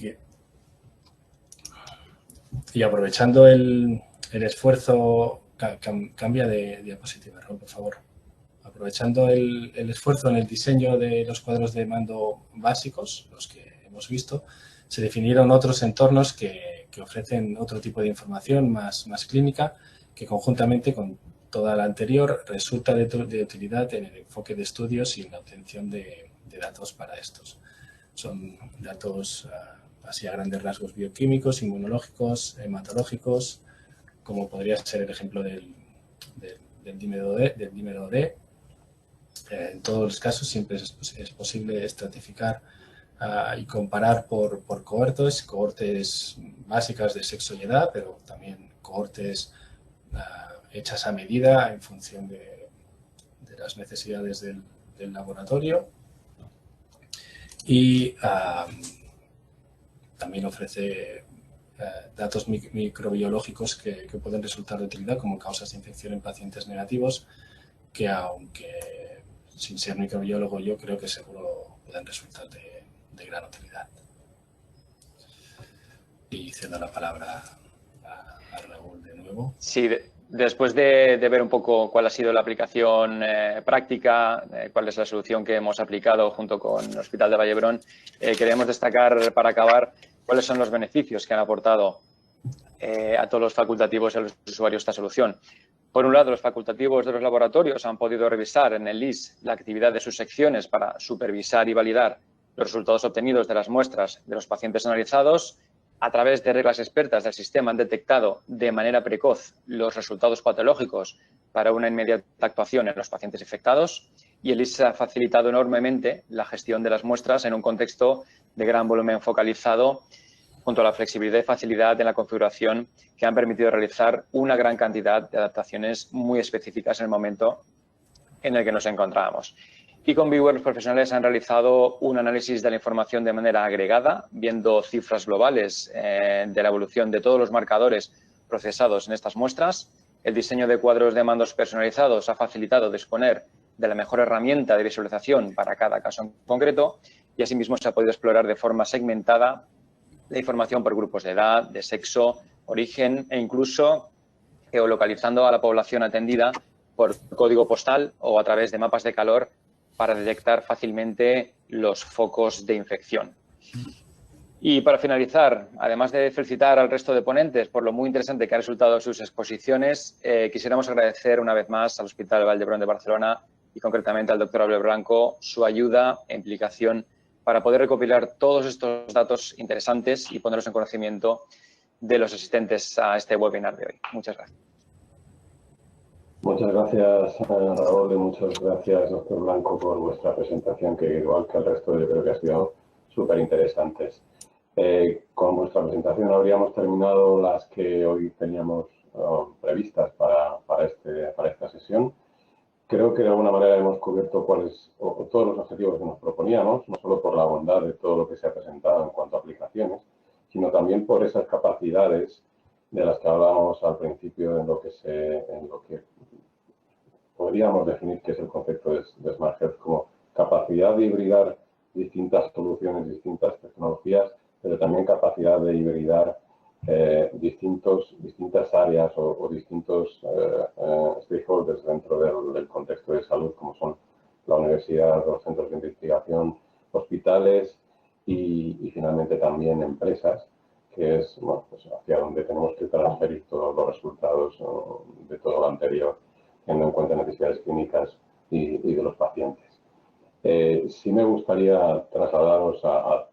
aprovechando el esfuerzo, cambia de diapositiva, Raúl, por favor. Aprovechando el esfuerzo en el diseño de los cuadros de mando básicos, los que hemos visto, se definieron otros entornos que ofrecen otro tipo de información más clínica, que conjuntamente con toda la anterior resulta de utilidad en el enfoque de estudios y en la obtención de datos para estos. Son datos así a grandes rasgos bioquímicos, inmunológicos, hematológicos, como podría ser el ejemplo del dímero D. En todos los casos siempre es posible estratificar y comparar por cohortes básicas de sexo y edad, pero también cohortes hechas a medida en función de las necesidades del laboratorio. Y también ofrece datos microbiológicos que pueden resultar de utilidad como causas de infección en pacientes negativos, que aunque sin ser microbiólogo yo creo que seguro pueden resultar de gran utilidad. Y cedo la palabra a Raúl de nuevo. Sí, después de ver un poco cuál ha sido la aplicación práctica, cuál es la solución que hemos aplicado junto con el Hospital de Vallebrón, queremos destacar, para acabar, cuáles son los beneficios que han aportado a todos los facultativos y a los usuarios esta solución. Por un lado, los facultativos de los laboratorios han podido revisar en el LIS la actividad de sus secciones para supervisar y validar los resultados obtenidos de las muestras de los pacientes analizados. A través de reglas expertas del sistema han detectado de manera precoz los resultados patológicos para una inmediata actuación en los pacientes infectados. y el IS ha facilitado enormemente la gestión de las muestras en un contexto de gran volumen focalizado, junto a la flexibilidad y facilidad en la configuración que han permitido realizar una gran cantidad de adaptaciones muy específicas en el momento en el que nos encontrábamos. Y con Viewer los profesionales han realizado un análisis de la información de manera agregada, viendo cifras globales de la evolución de todos los marcadores procesados en estas muestras. El diseño de cuadros de mandos personalizados ha facilitado disponer de la mejor herramienta de visualización para cada caso en concreto y asimismo se ha podido explorar de forma segmentada la información por grupos de edad, de sexo, origen e incluso geolocalizando a la población atendida por código postal o a través de mapas de calor para detectar fácilmente los focos de infección. Y para finalizar, además de felicitar al resto de ponentes por lo muy interesante que ha resultado sus exposiciones, quisiéramos agradecer una vez más al Hospital Vall d'Hebron de Barcelona y concretamente al doctor Albert Blanco su ayuda e implicación para poder recopilar todos estos datos interesantes y ponerlos en conocimiento de los asistentes a este webinar de hoy. Muchas gracias. Muchas gracias, Raúl, y muchas gracias, doctor Blanco, por vuestra presentación, que igual que el resto yo creo que ha sido súper interesantes. Con vuestra presentación habríamos terminado las que hoy teníamos previstas para esta sesión. Creo que de alguna manera hemos cubierto todos los objetivos que nos proponíamos, no solo por la bondad de todo lo que se ha presentado en cuanto a aplicaciones, sino también por esas capacidades de las que hablábamos al principio en lo que podríamos definir que es el concepto de Smart Health como capacidad de hibridar distintas soluciones, distintas tecnologías, pero también capacidad de hibridar distintas áreas o distintos stakeholders dentro del contexto de salud, como son la universidad, los centros de investigación, hospitales y finalmente también empresas, que es pues hacia donde tenemos que transferir todos los resultados de todo lo anterior, teniendo en cuenta necesidades clínicas y de los pacientes. Sí me gustaría trasladaros a